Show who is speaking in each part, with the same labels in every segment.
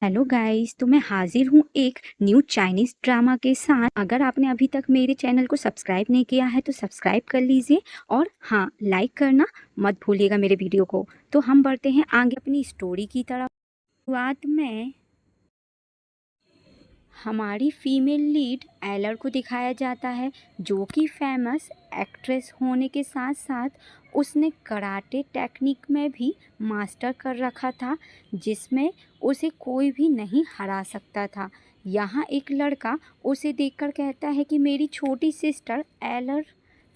Speaker 1: Hello guys, तो मैं हाजिर हूँ एक न्यू चाइनीज़ ड्रामा के साथ। अगर आपने अभी तक मेरे चैनल को सब्सक्राइब नहीं किया है तो सब्सक्राइब कर लीजिए और हाँ, लाइक करना मत भूलिएगा मेरे वीडियो को। तो हम बढ़ते हैं आगे अपनी स्टोरी की तरफ। शुरुआत में हमारी फीमेल लीड एलर को दिखाया जाता है, जो कि फेमस एक्ट्रेस होने के साथ साथ उसने कराटे टेक्निक में भी मास्टर कर रखा था, जिसमें उसे कोई भी नहीं हरा सकता था। यहाँ एक लड़का उसे देखकर कहता है कि मेरी छोटी सिस्टर एलर,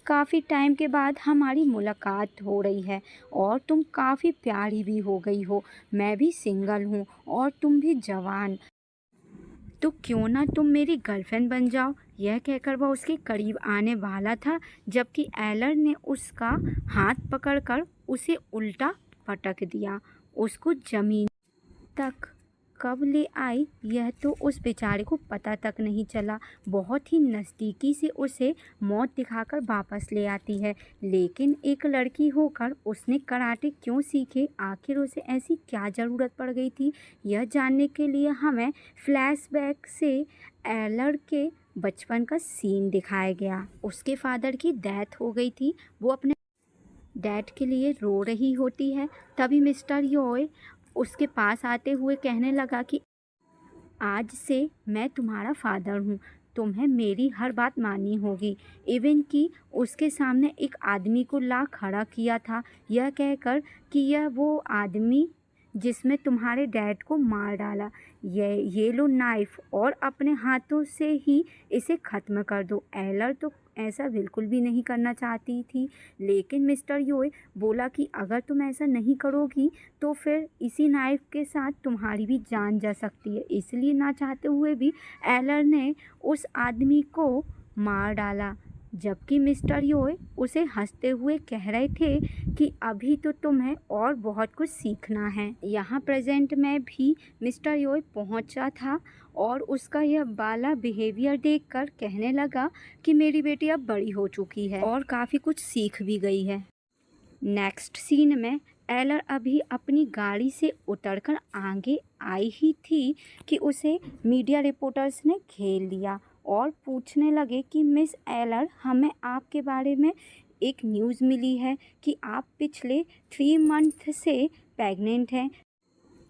Speaker 1: काफ़ी टाइम के बाद हमारी मुलाकात हो रही है और तुम काफ़ी प्यारी भी हो गई हो। मैं भी सिंगल हूँ और तुम भी जवान, तो क्यों ना तुम मेरी गर्लफ्रेंड बन जाओ। यह कहकर वह उसके करीब आने वाला था, जबकि एलर ने उसका हाथ पकड़कर उसे उल्टा पटक दिया। उसको जमीन तक कब ले आई यह तो उस बेचारे को पता तक नहीं चला। बहुत ही नज़दीकी से उसे मौत दिखाकर वापस ले आती है, लेकिन एक लड़की होकर उसने कराटे क्यों सीखे, आखिर उसे ऐसी क्या ज़रूरत पड़ गई थी, यह जानने के लिए हमें फ्लैशबैक से एलर के बचपन का सीन दिखाया गया। उसके फादर की डेथ हो गई थी, वो अपने डैड के लिए रो रही होती है। तभी मिस्टर योय उसके पास आते हुए कहने लगा कि आज से मैं तुम्हारा फादर हूँ, तुम्हें मेरी हर बात माननी होगी। इवन कि उसके सामने एक आदमी को ला खड़ा किया था, यह कहकर कि यह वो आदमी जिसमें तुम्हारे डैड को मार डाला, ये लो नाइफ और अपने हाथों से ही इसे ख़त्म कर दो। एलर तो ऐसा बिल्कुल भी नहीं करना चाहती थी, लेकिन मिस्टर योय बोला कि अगर तुम ऐसा नहीं करोगी तो फिर इसी नाइफ के साथ तुम्हारी भी जान जा सकती है। इसलिए ना चाहते हुए भी एलर ने उस आदमी को मार डाला, जबकि मिस्टर योय उसे हंसते हुए कह रहे थे कि अभी तो तुम्हें और बहुत कुछ सीखना है। यहाँ प्रेजेंट में भी मिस्टर योय पहुँचा था और उसका यह बाला बिहेवियर देखकर कहने लगा कि मेरी बेटी अब बड़ी हो चुकी है और काफ़ी कुछ सीख भी गई है। नेक्स्ट सीन में एलर अभी अपनी गाड़ी से उतरकर आगे आई ही थी कि उसे मीडिया रिपोर्टर्स ने घेर लिया और पूछने लगे कि मिस एलर, हमें आपके बारे में एक न्यूज़ मिली है कि आप पिछले 3 मंथ से प्रेग्नेंट हैं।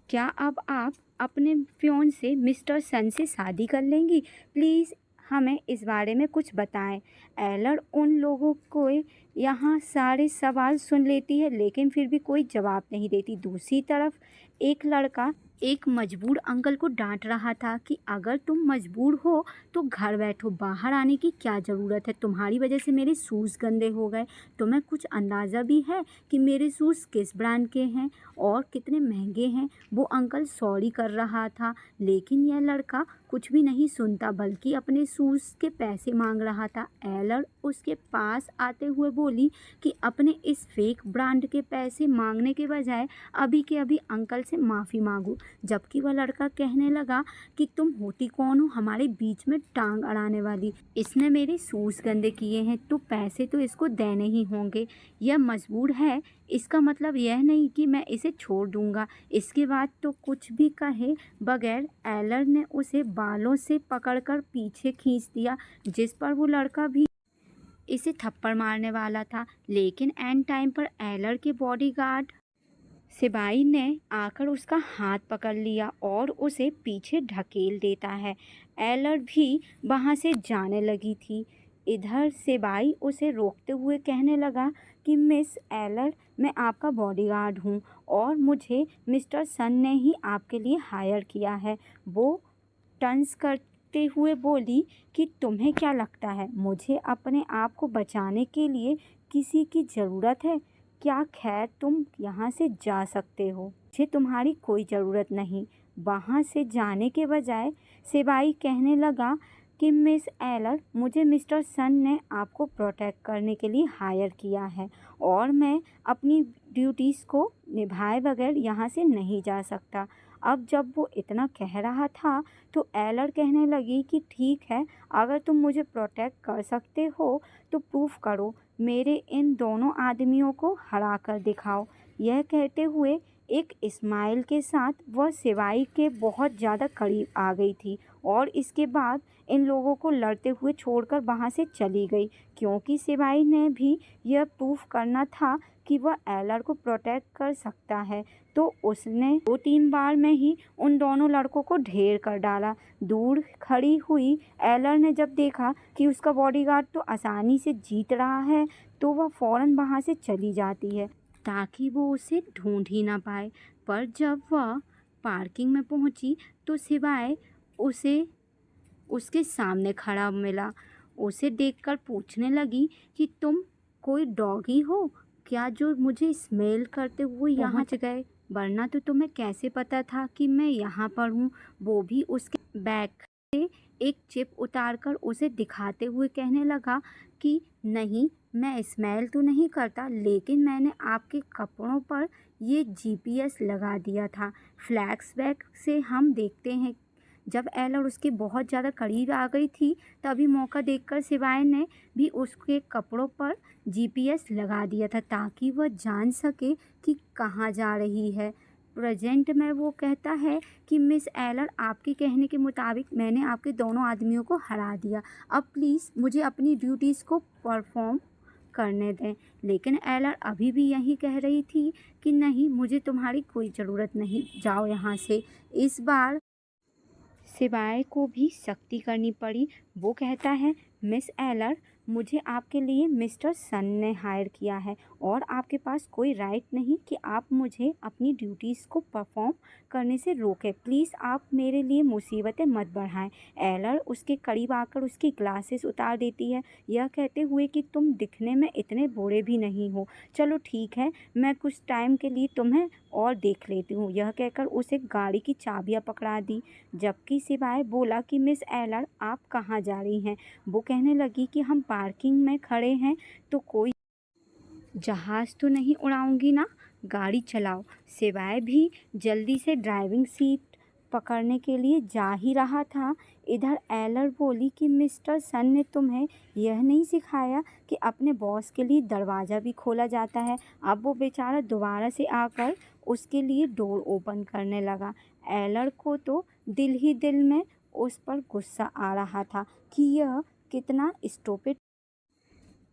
Speaker 1: क्या अब आप अपने फियोंसे मिस्टर सन से शादी कर लेंगी? प्लीज़ हमें इस बारे में कुछ बताएं। एलर उन लोगों को यहाँ सारे सवाल सुन लेती है, लेकिन फिर भी कोई जवाब नहीं देती। दूसरी तरफ एक लड़का एक मजबूर अंकल को डांट रहा था कि अगर तुम मजबूर हो तो घर बैठो, बाहर आने की क्या ज़रूरत है, तुम्हारी वजह से मेरे शूज़ गंदे हो गए। तुम्हें कुछ अंदाज़ा भी है कि मेरे शूज़ किस ब्रांड के हैं और कितने महंगे हैं? वो अंकल सॉरी कर रहा था, लेकिन यह लड़का कुछ भी नहीं सुनता बल्कि अपने शूज़ के पैसे मांग रहा था। एलर उसके पास आते हुए बोली कि अपने इस फेक ब्रांड के पैसे मांगने के बजाय अभी के अभी अंकल से माफ़ी मांगो, जबकि वह लड़का कहने लगा कि तुम होती कौन हो हमारे बीच में टांग अड़ाने वाली। इसने मेरे शूज़ गंदे किए हैं तो पैसे तो इसको देने ही होंगे। यह मजबूर है, इसका मतलब यह नहीं कि मैं इसे छोड़ दूंगा। इसके बाद तो कुछ भी कहे बगैर एलर ने उसे बालों से पकड़कर पीछे खींच दिया, जिस पर वो लड़का भी इसे थप्पड़ मारने वाला था, लेकिन एंड टाइम पर एलर के बॉडीगार्ड सिपाही ने आकर उसका हाथ पकड़ लिया और उसे पीछे ढकेल देता है। एलर भी वहाँ से जाने लगी थी। इधर सिपाही उसे रोकते हुए कहने लगा कि मिस एलर, मैं आपका बॉडीगार्ड हूँ और मुझे मिस्टर सन ने ही आपके लिए हायर किया है। वो टंस करते हुए बोली कि तुम्हें क्या लगता है मुझे अपने आप को बचाने के लिए किसी की ज़रूरत है क्या? खैर, तुम यहाँ से जा सकते हो, मुझे तुम्हारी कोई ज़रूरत नहीं। वहाँ से जाने के बजाय सिपाही कहने लगा कि मिस एलर, मुझे मिस्टर सन ने आपको प्रोटेक्ट करने के लिए हायर किया है और मैं अपनी ड्यूटीज़ को निभाए बगैर यहाँ से नहीं जा सकता। अब जब वो इतना कह रहा था तो एलर कहने लगी कि ठीक है, अगर तुम मुझे प्रोटेक्ट कर सकते हो तो प्रूफ करो, मेरे इन दोनों आदमियों को हरा कर दिखाओ। यह कहते हुए एक स्माइल के साथ वह सिवाई के बहुत ज़्यादा करीब आ गई थी और इसके बाद इन लोगों को लड़ते हुए छोड़कर वहाँ से चली गई, क्योंकि सिवाई ने भी यह प्रूफ करना था कि वह एलर को प्रोटेक्ट कर सकता है। तो उसने 2-3 बार में ही उन दोनों लड़कों को ढेर कर डाला। दूर खड़ी हुई एलर ने जब देखा कि उसका बॉडीगार्ड तो आसानी से जीत रहा है, तो वह फौरन वहाँ से चली जाती है ताकि वो उसे ढूंढ ही ना पाए। पर जब वह पार्किंग में पहुंची तो सिवाय उसे उसके सामने खड़ा मिला। उसे देखकर पूछने लगी कि तुम कोई डॉगी हो क्या जो मुझे स्मेल करते हुए यहाँ पहुंच गए, वरना तो तुम्हें कैसे पता था कि मैं यहाँ पर हूँ। वो भी उसके बैग से एक चिप उतारकर उसे दिखाते हुए कहने लगा कि नहीं, मैं स्मेल तो नहीं करता, लेकिन मैंने आपके कपड़ों पर ये जीपीएस लगा दिया था। फ्लैशबैक से हम देखते हैं जब एलर उसके बहुत ज़्यादा करीब आ गई थी, तभी मौका देखकर सिवाय ने भी उसके कपड़ों पर जीपीएस लगा दिया था ताकि वह जान सके कि कहाँ जा रही है। प्रेजेंट में वो कहता है कि मिस एलर, आपके कहने के मुताबिक मैंने आपके दोनों आदमियों को हरा दिया। अब प्लीज़ मुझे अपनी ड्यूटीज़ को परफॉर्म करने दें। लेकिन एलर अभी भी यही कह रही थी कि नहीं, मुझे तुम्हारी कोई ज़रूरत नहीं, जाओ यहाँ से। इस बार सिवाय को भी सख्ती करनी पड़ी। वो कहता है, मिस एलर, मुझे आपके लिए मिस्टर सन ने हायर किया है और आपके पास कोई राइट नहीं कि आप मुझे अपनी ड्यूटीज़ को परफॉर्म करने से रोकें। प्लीज़ आप मेरे लिए मुसीबतें मत बढ़ाएं। एलर उसके करीब आकर उसकी ग्लासेस उतार देती है, यह कहते हुए कि तुम दिखने में इतने बुरे भी नहीं हो। चलो ठीक है, मैं कुछ टाइम के लिए तुम्हें और देख लेती हूँ। यह कहकर उसे गाड़ी की चाबियाँ पकड़ा दी, जबकि सिवाय बोला कि मिस एलर, आप कहाँ जा रही हैं। वो कहने लगी कि हम पार्किंग में खड़े हैं, तो कोई जहाज़ तो नहीं उड़ाऊंगी ना, गाड़ी चलाओ। सिवाय भी जल्दी से ड्राइविंग सीट पकड़ने के लिए जा ही रहा था। इधर एलर बोली कि मिस्टर सन ने तुम्हें यह नहीं सिखाया कि अपने बॉस के लिए दरवाज़ा भी खोला जाता है। अब वो बेचारा दोबारा से आकर उसके लिए डोर ओपन करने लगा। एलर को तो दिल ही दिल में उस पर गुस्सा आ रहा था कि यह कितना स्टूपिड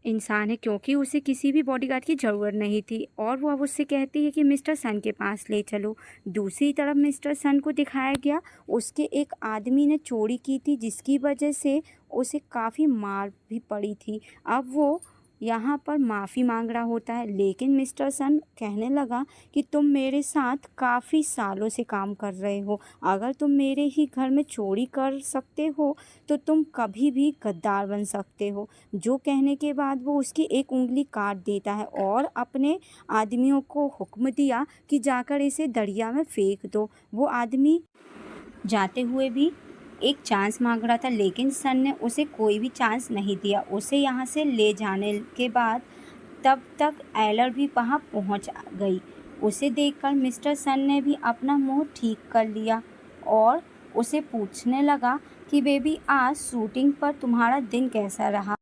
Speaker 1: इंसान है, क्योंकि उसे किसी भी बॉडीगार्ड की ज़रूरत नहीं थी और वो अब उससे कहती है कि मिस्टर सन के पास ले चलो। दूसरी तरफ मिस्टर सन को दिखाया गया, उसके एक आदमी ने चोरी की थी जिसकी वजह से उसे काफ़ी मार भी पड़ी थी। अब वो यहाँ पर माफ़ी मांग रहा होता है, लेकिन मिस्टर सन कहने लगा कि तुम मेरे साथ काफ़ी सालों से काम कर रहे हो, अगर तुम मेरे ही घर में चोरी कर सकते हो तो तुम कभी भी गद्दार बन सकते हो। जो कहने के बाद वो उसकी एक उंगली काट देता है और अपने आदमियों को हुक्म दिया कि जाकर इसे दरिया में फेंक दो। वो आदमी जाते हुए भी एक चांस मांग रहा था, लेकिन सन ने उसे कोई भी चांस नहीं दिया। उसे यहाँ से ले जाने के बाद तब तक एलर भी वहाँ पहुँच गई। उसे देखकर मिस्टर सन ने भी अपना मुंह ठीक कर लिया और उसे पूछने लगा कि बेबी, आज शूटिंग पर तुम्हारा दिन कैसा रहा।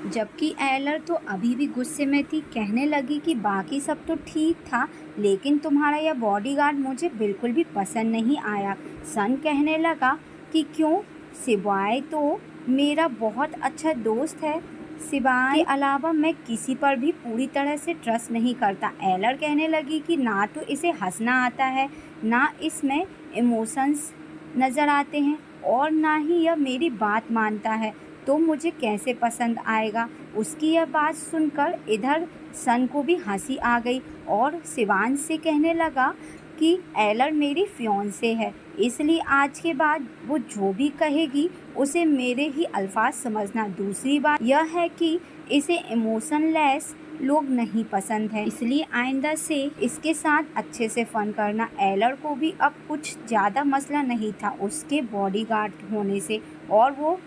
Speaker 1: जबकि एलर तो अभी भी गुस्से में थी, कहने लगी कि बाकी सब तो ठीक था, लेकिन तुम्हारा यह बॉडीगार्ड मुझे बिल्कुल भी पसंद नहीं आया। सन कहने लगा कि क्यों, सिवाय तो मेरा बहुत अच्छा दोस्त है, सिवाय के अलावा मैं किसी पर भी पूरी तरह से ट्रस्ट नहीं करता। एलर कहने लगी कि ना तो इसे हंसना आता है, ना इसमें इमोशंस नज़र आते हैं और ना ही यह मेरी बात मानता है, तो मुझे कैसे पसंद आएगा। उसकी यह बात सुनकर इधर सन को भी हंसी आ गई और शिवान से कहने लगा कि एलर मेरी फियांसे है, इसलिए आज के बाद वो जो भी कहेगी उसे मेरे ही अल्फाज समझना। दूसरी बात यह है कि इसे इमोशनलेस लोग नहीं पसंद है, इसलिए आइंदा से इसके साथ अच्छे से फ़न करना। एलर को भी अब कुछ ज़्यादा मसला नहीं था उसके बॉडीगार्ड होने से और वो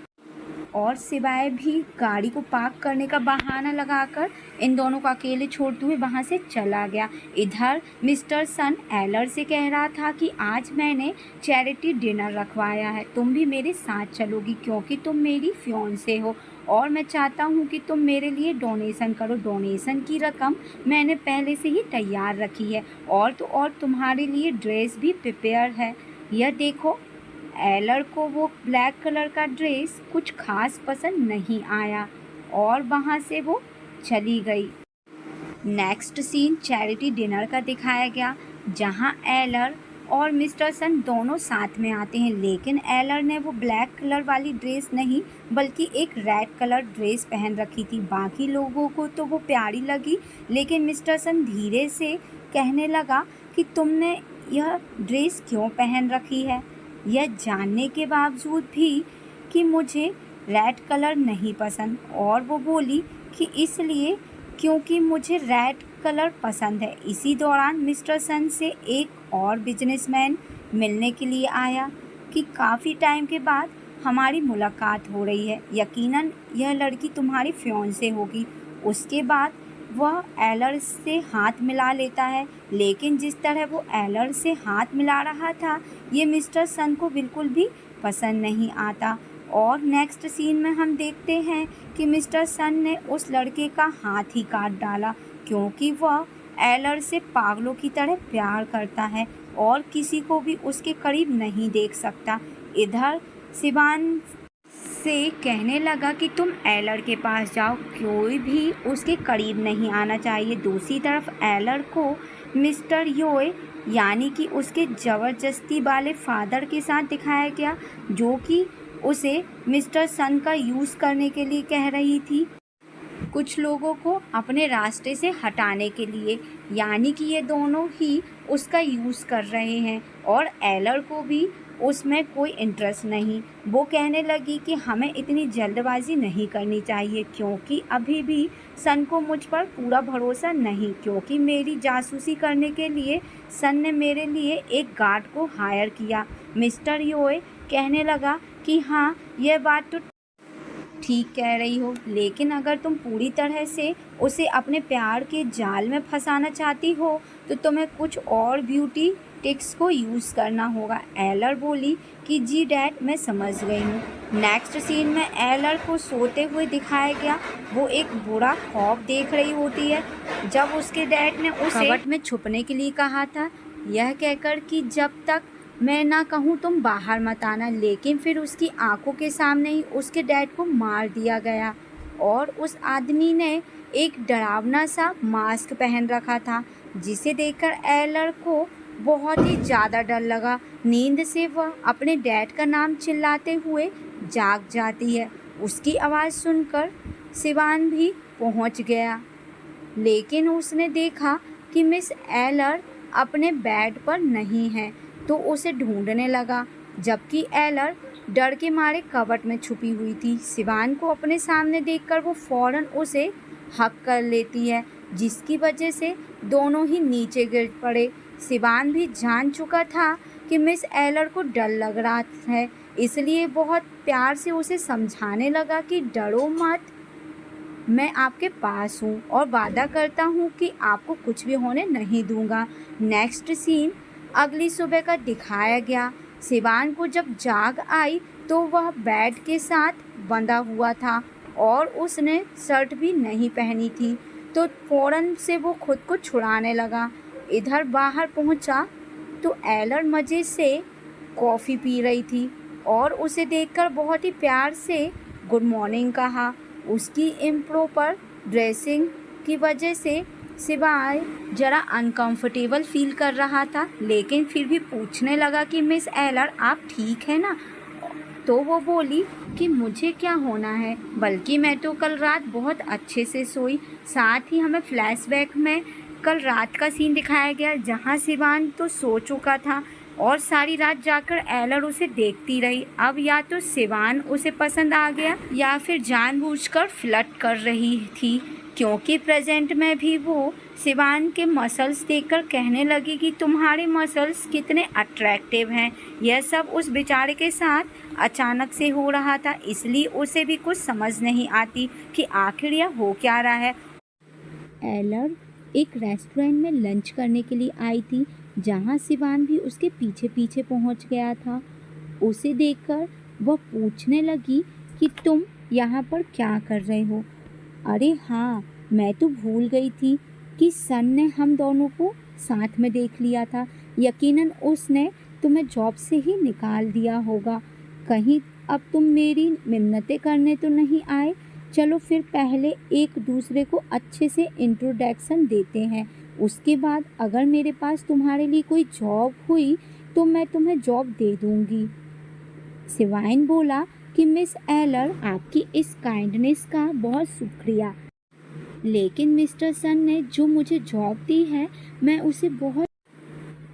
Speaker 1: और सिवाय भी गाड़ी को पार्क करने का बहाना लगाकर इन दोनों को अकेले छोड़ते हुए वहाँ से चला गया। इधर मिस्टर सन एलर से कह रहा था कि आज मैंने चैरिटी डिनर रखवाया है, तुम भी मेरे साथ चलोगी क्योंकि तुम मेरी फियांसे हो और मैं चाहता हूँ कि तुम मेरे लिए डोनेशन करो। डोनेशन की रकम मैंने पहले से ही तैयार रखी है और तो और तुम्हारे लिए ड्रेस भी प्रिपेयर है। यह देखो। एलर को वो ब्लैक कलर का ड्रेस कुछ खास पसंद नहीं आया और वहाँ से वो चली गई। नेक्स्ट सीन चैरिटी डिनर का दिखाया गया जहाँ एलर और मिस्टर सन दोनों साथ में आते हैं, लेकिन एलर ने वो ब्लैक कलर वाली ड्रेस नहीं बल्कि एक रेड कलर ड्रेस पहन रखी थी। बाकी लोगों को तो वो प्यारी लगी, लेकिन मिस्टर सन धीरे से कहने लगा कि तुमने यह ड्रेस क्यों पहन रखी है, यह जानने के बावजूद भी कि मुझे रेड कलर नहीं पसंद। और वो बोली कि इसलिए क्योंकि मुझे रेड कलर पसंद है। इसी दौरान मिस्टर सन से एक और बिजनेसमैन मिलने के लिए आया कि काफ़ी टाइम के बाद हमारी मुलाकात हो रही है, यकीनन यह लड़की तुम्हारी फियांसे होगी। उसके बाद वह एलर से हाथ मिला लेता है, लेकिन जिस तरह वो एलर से हाथ मिला रहा था ये मिस्टर सन को बिल्कुल भी पसंद नहीं आता। और नेक्स्ट सीन में हम देखते हैं कि मिस्टर सन ने उस लड़के का हाथ ही काट डाला क्योंकि वह एलर से पागलों की तरह प्यार करता है और किसी को भी उसके करीब नहीं देख सकता। इधर सिवान से कहने लगा कि तुम एलर के पास जाओ, कोई भी उसके करीब नहीं आना चाहिए। दूसरी तरफ एलर को मिस्टर योए यानी कि उसके ज़बरदस्ती वाले फादर के साथ दिखाया गया जो कि उसे मिस्टर सन का यूज़ करने के लिए कह रही थी, कुछ लोगों को अपने रास्ते से हटाने के लिए, यानी कि ये दोनों ही उसका यूज़ कर रहे हैं और एलर को भी उसमें कोई इंटरेस्ट नहीं। वो कहने लगी कि हमें इतनी जल्दबाजी नहीं करनी चाहिए क्योंकि अभी भी सन को मुझ पर पूरा भरोसा नहीं, क्योंकि मेरी जासूसी करने के लिए सन ने मेरे लिए एक गार्ड को हायर किया। मिस्टर योए कहने लगा कि हाँ यह बात तो ठीक कह रही हो, लेकिन अगर तुम पूरी तरह से उसे अपने प्यार के जाल में फंसाना चाहती हो तो तुम्हें कुछ और ब्यूटी टिक्स को यूज़ करना होगा। एलर बोली कि जी डैड, मैं समझ गई हूँ। नेक्स्ट सीन में एलर को सोते हुए दिखाया गया। वो एक बुरा ख्वाब देख रही होती है जब उसके डैड ने उसे कबर्ड में छुपने के लिए कहा था, यह कहकर कि जब तक मैं ना कहूँ तुम बाहर मत आना, लेकिन फिर उसकी आंखों के सामने ही उसके डैड को मार दिया गया और उस आदमी ने एक डरावना सा मास्क पहन रखा था जिसे देखकर एलर को बहुत ही ज़्यादा डर लगा। नींद से वह अपने डैड का नाम चिल्लाते हुए जाग जाती है। उसकी आवाज़ सुनकर सिवान भी पहुंच गया, लेकिन उसने देखा कि मिस एलर अपने बेड पर नहीं है तो उसे ढूंढने लगा, जबकि एलर डर के मारे कबर्ड में छुपी हुई थी। सिवान को अपने सामने देखकर वो फ़ौरन उसे हक कर लेती है, जिसकी वजह से दोनों ही नीचे गिर पड़े। सिवान भी जान चुका था कि मिस एलर को डर लग रहा है, इसलिए बहुत प्यार से उसे समझाने लगा कि डरो मत, मैं आपके पास हूँ और वादा करता हूँ कि आपको कुछ भी होने नहीं दूँगा। नेक्स्ट सीन अगली सुबह का दिखाया गया। सिवान को जब जाग आई तो वह बेड के साथ बंधा हुआ था और उसने शर्ट भी नहीं पहनी थी, तो फ़ौरन से वो खुद को छुड़ाने लगा। इधर बाहर पहुंचा तो एलर मज़े से कॉफ़ी पी रही थी और उसे देखकर बहुत ही प्यार से गुड मॉर्निंग कहा। उसकी इम्प्रॉपर ड्रेसिंग की वजह से सिवाय ज़रा अनकंफर्टेबल फील कर रहा था, लेकिन फिर भी पूछने लगा कि मिस एलर आप ठीक है ना। तो वो बोली कि मुझे क्या होना है, बल्कि मैं तो कल रात बहुत अच्छे से सोई। साथ ही हमें फ्लैशबैक में कल रात का सीन दिखाया गया जहाँ सिवान तो सो चुका था और सारी रात जाकर एलर उसे देखती रही। अब या तो सिवान उसे पसंद आ गया या फिर जानबूझकर फ्लर्ट कर रही थी। क्योंकि प्रेजेंट में भी वो शिवान के मसल्स देखकर कहने लगी कि तुम्हारे मसल्स कितने अट्रैक्टिव हैं। यह सब उस बेचारे के साथ अचानक से हो रहा था, इसलिए उसे भी कुछ समझ नहीं आती कि आखिर यह हो क्या रहा है। एलर एक रेस्टोरेंट में लंच करने के लिए आई थी, जहां शिवान भी उसके पीछे पीछे पहुंच गया था। उसे देखकर वह पूछने लगी कि तुम यहाँ पर क्या कर रहे हो। अरे हाँ, मैं तो भूल गई थी कि सन ने हम दोनों को साथ में देख लिया था। यकीनन उसने तुम्हें जॉब से ही निकाल दिया होगा। कहीं अब तुम मेरी मिन्नतें करने तो नहीं आए? चलो फिर पहले एक दूसरे को अच्छे से इंट्रोडक्शन देते हैं, उसके बाद अगर मेरे पास तुम्हारे लिए कोई जॉब हुई तो मैं तुम्हें जॉब दे दूंगी। शिवाइन बोला कि मिस एलर, आपकी इस काइंडनेस का बहुत शुक्रिया, लेकिन मिस्टर सन ने जो मुझे जॉब दी है मैं उसे बहुत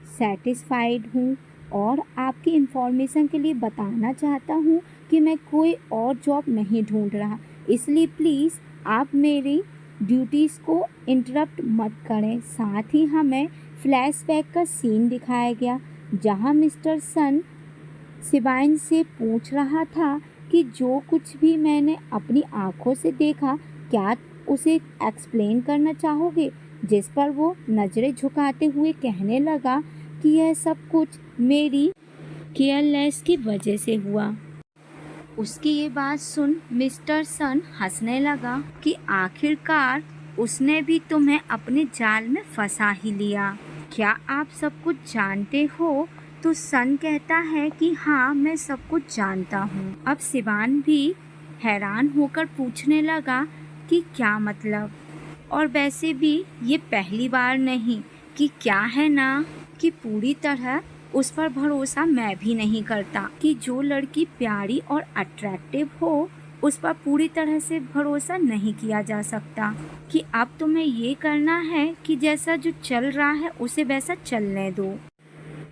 Speaker 1: सेटिस्फाइड हूँ और आपकी इंफॉर्मेशन के लिए बताना चाहता हूँ कि मैं कोई और जॉब नहीं ढूंढ रहा, इसलिए प्लीज़ आप मेरी ड्यूटीज़ को इंटरप्ट मत करें। साथ ही हमें फ्लैशबैक का सीन दिखाया गया जहाँ मिस्टर सन शिवाइन से पूछ रहा था कि जो कुछ भी मैंने अपनी आँखों से देखा क्या उसे एक्सप्लेन करना चाहोगे, जिस पर वो नज़रें झुकाते हुए कहने लगा कि यह सब कुछ मेरी केयरलेस की वजह से हुआ। उसकी ये बात सुन मिस्टर सन हंसने लगा कि आखिरकार उसने भी तुम्हें अपने जाल में फंसा ही लिया। क्या आप सब कुछ जानते हो? तो सन कहता है कि हाँ, मैं सब कुछ जानता हूँ। अब शिवान भी हैरान होकर पूछने लगा कि क्या मतलब? और वैसे भी ये पहली बार नहीं कि क्या है ना कि पूरी तरह उस पर भरोसा मैं भी नहीं करता कि जो लड़की प्यारी और अट्रैक्टिव हो उस पर पूरी तरह से भरोसा नहीं किया जा सकता। कि अब तुम्हें ये करना है कि जैसा जो चल रहा है उसे वैसा चलने दो,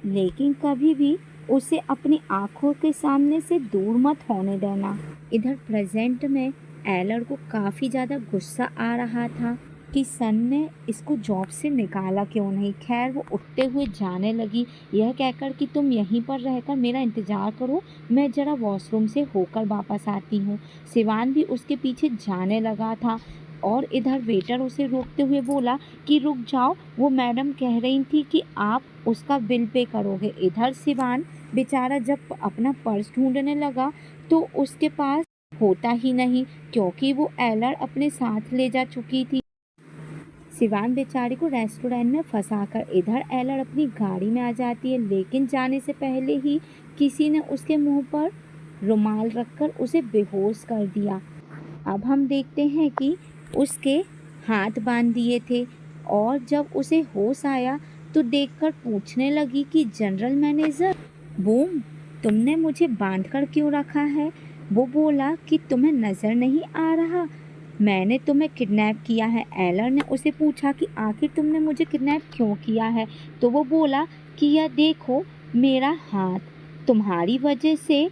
Speaker 1: लेकिन कभी भी उसे अपनी आंखों के सामने से दूर मत होने देना। इधर प्रेजेंट में एलर को काफ़ी ज़्यादा गुस्सा आ रहा था कि सन ने इसको जॉब से निकाला क्यों नहीं। खैर वो उठते हुए जाने लगी, यह कहकर कि तुम यहीं पर रहकर मेरा इंतज़ार करो, मैं ज़रा वॉशरूम से होकर वापस आती हूँ। शिवान भी उसके पीछे जाने लगा था और इधर वेटर उसे रोकते हुए बोला कि रुक जाओ, वो मैडम कह रही थी कि आप उसका बिल पे करोगे। इधर शिवान बेचारा जब अपना पर्स ढूंढने लगा तो उसके पास होता ही नहीं, क्योंकि वो एलर अपने साथ ले जा चुकी थी। शिवान बेचारी को रेस्टोरेंट में फंसाकर इधर एलर अपनी गाड़ी में आ जाती है, लेकिन जाने से पहले ही किसी ने उसके मुंह पर रुमाल रखकर उसे बेहोश कर दिया। अब हम देखते हैं कि उसके हाथ बांध दिए थे और जब उसे होश आया तो देखकर पूछने लगी कि जनरल मैनेजर बूम, तुमने मुझे बांधकर क्यों रखा है? वो बोला कि तुम्हें नज़र नहीं आ रहा, मैंने तुम्हें किडनैप किया है। एलर ने उसे पूछा कि आखिर तुमने मुझे किडनैप क्यों किया है? तो वो बोला कि यह देखो मेरा हाथ, तुम्हारी वजह से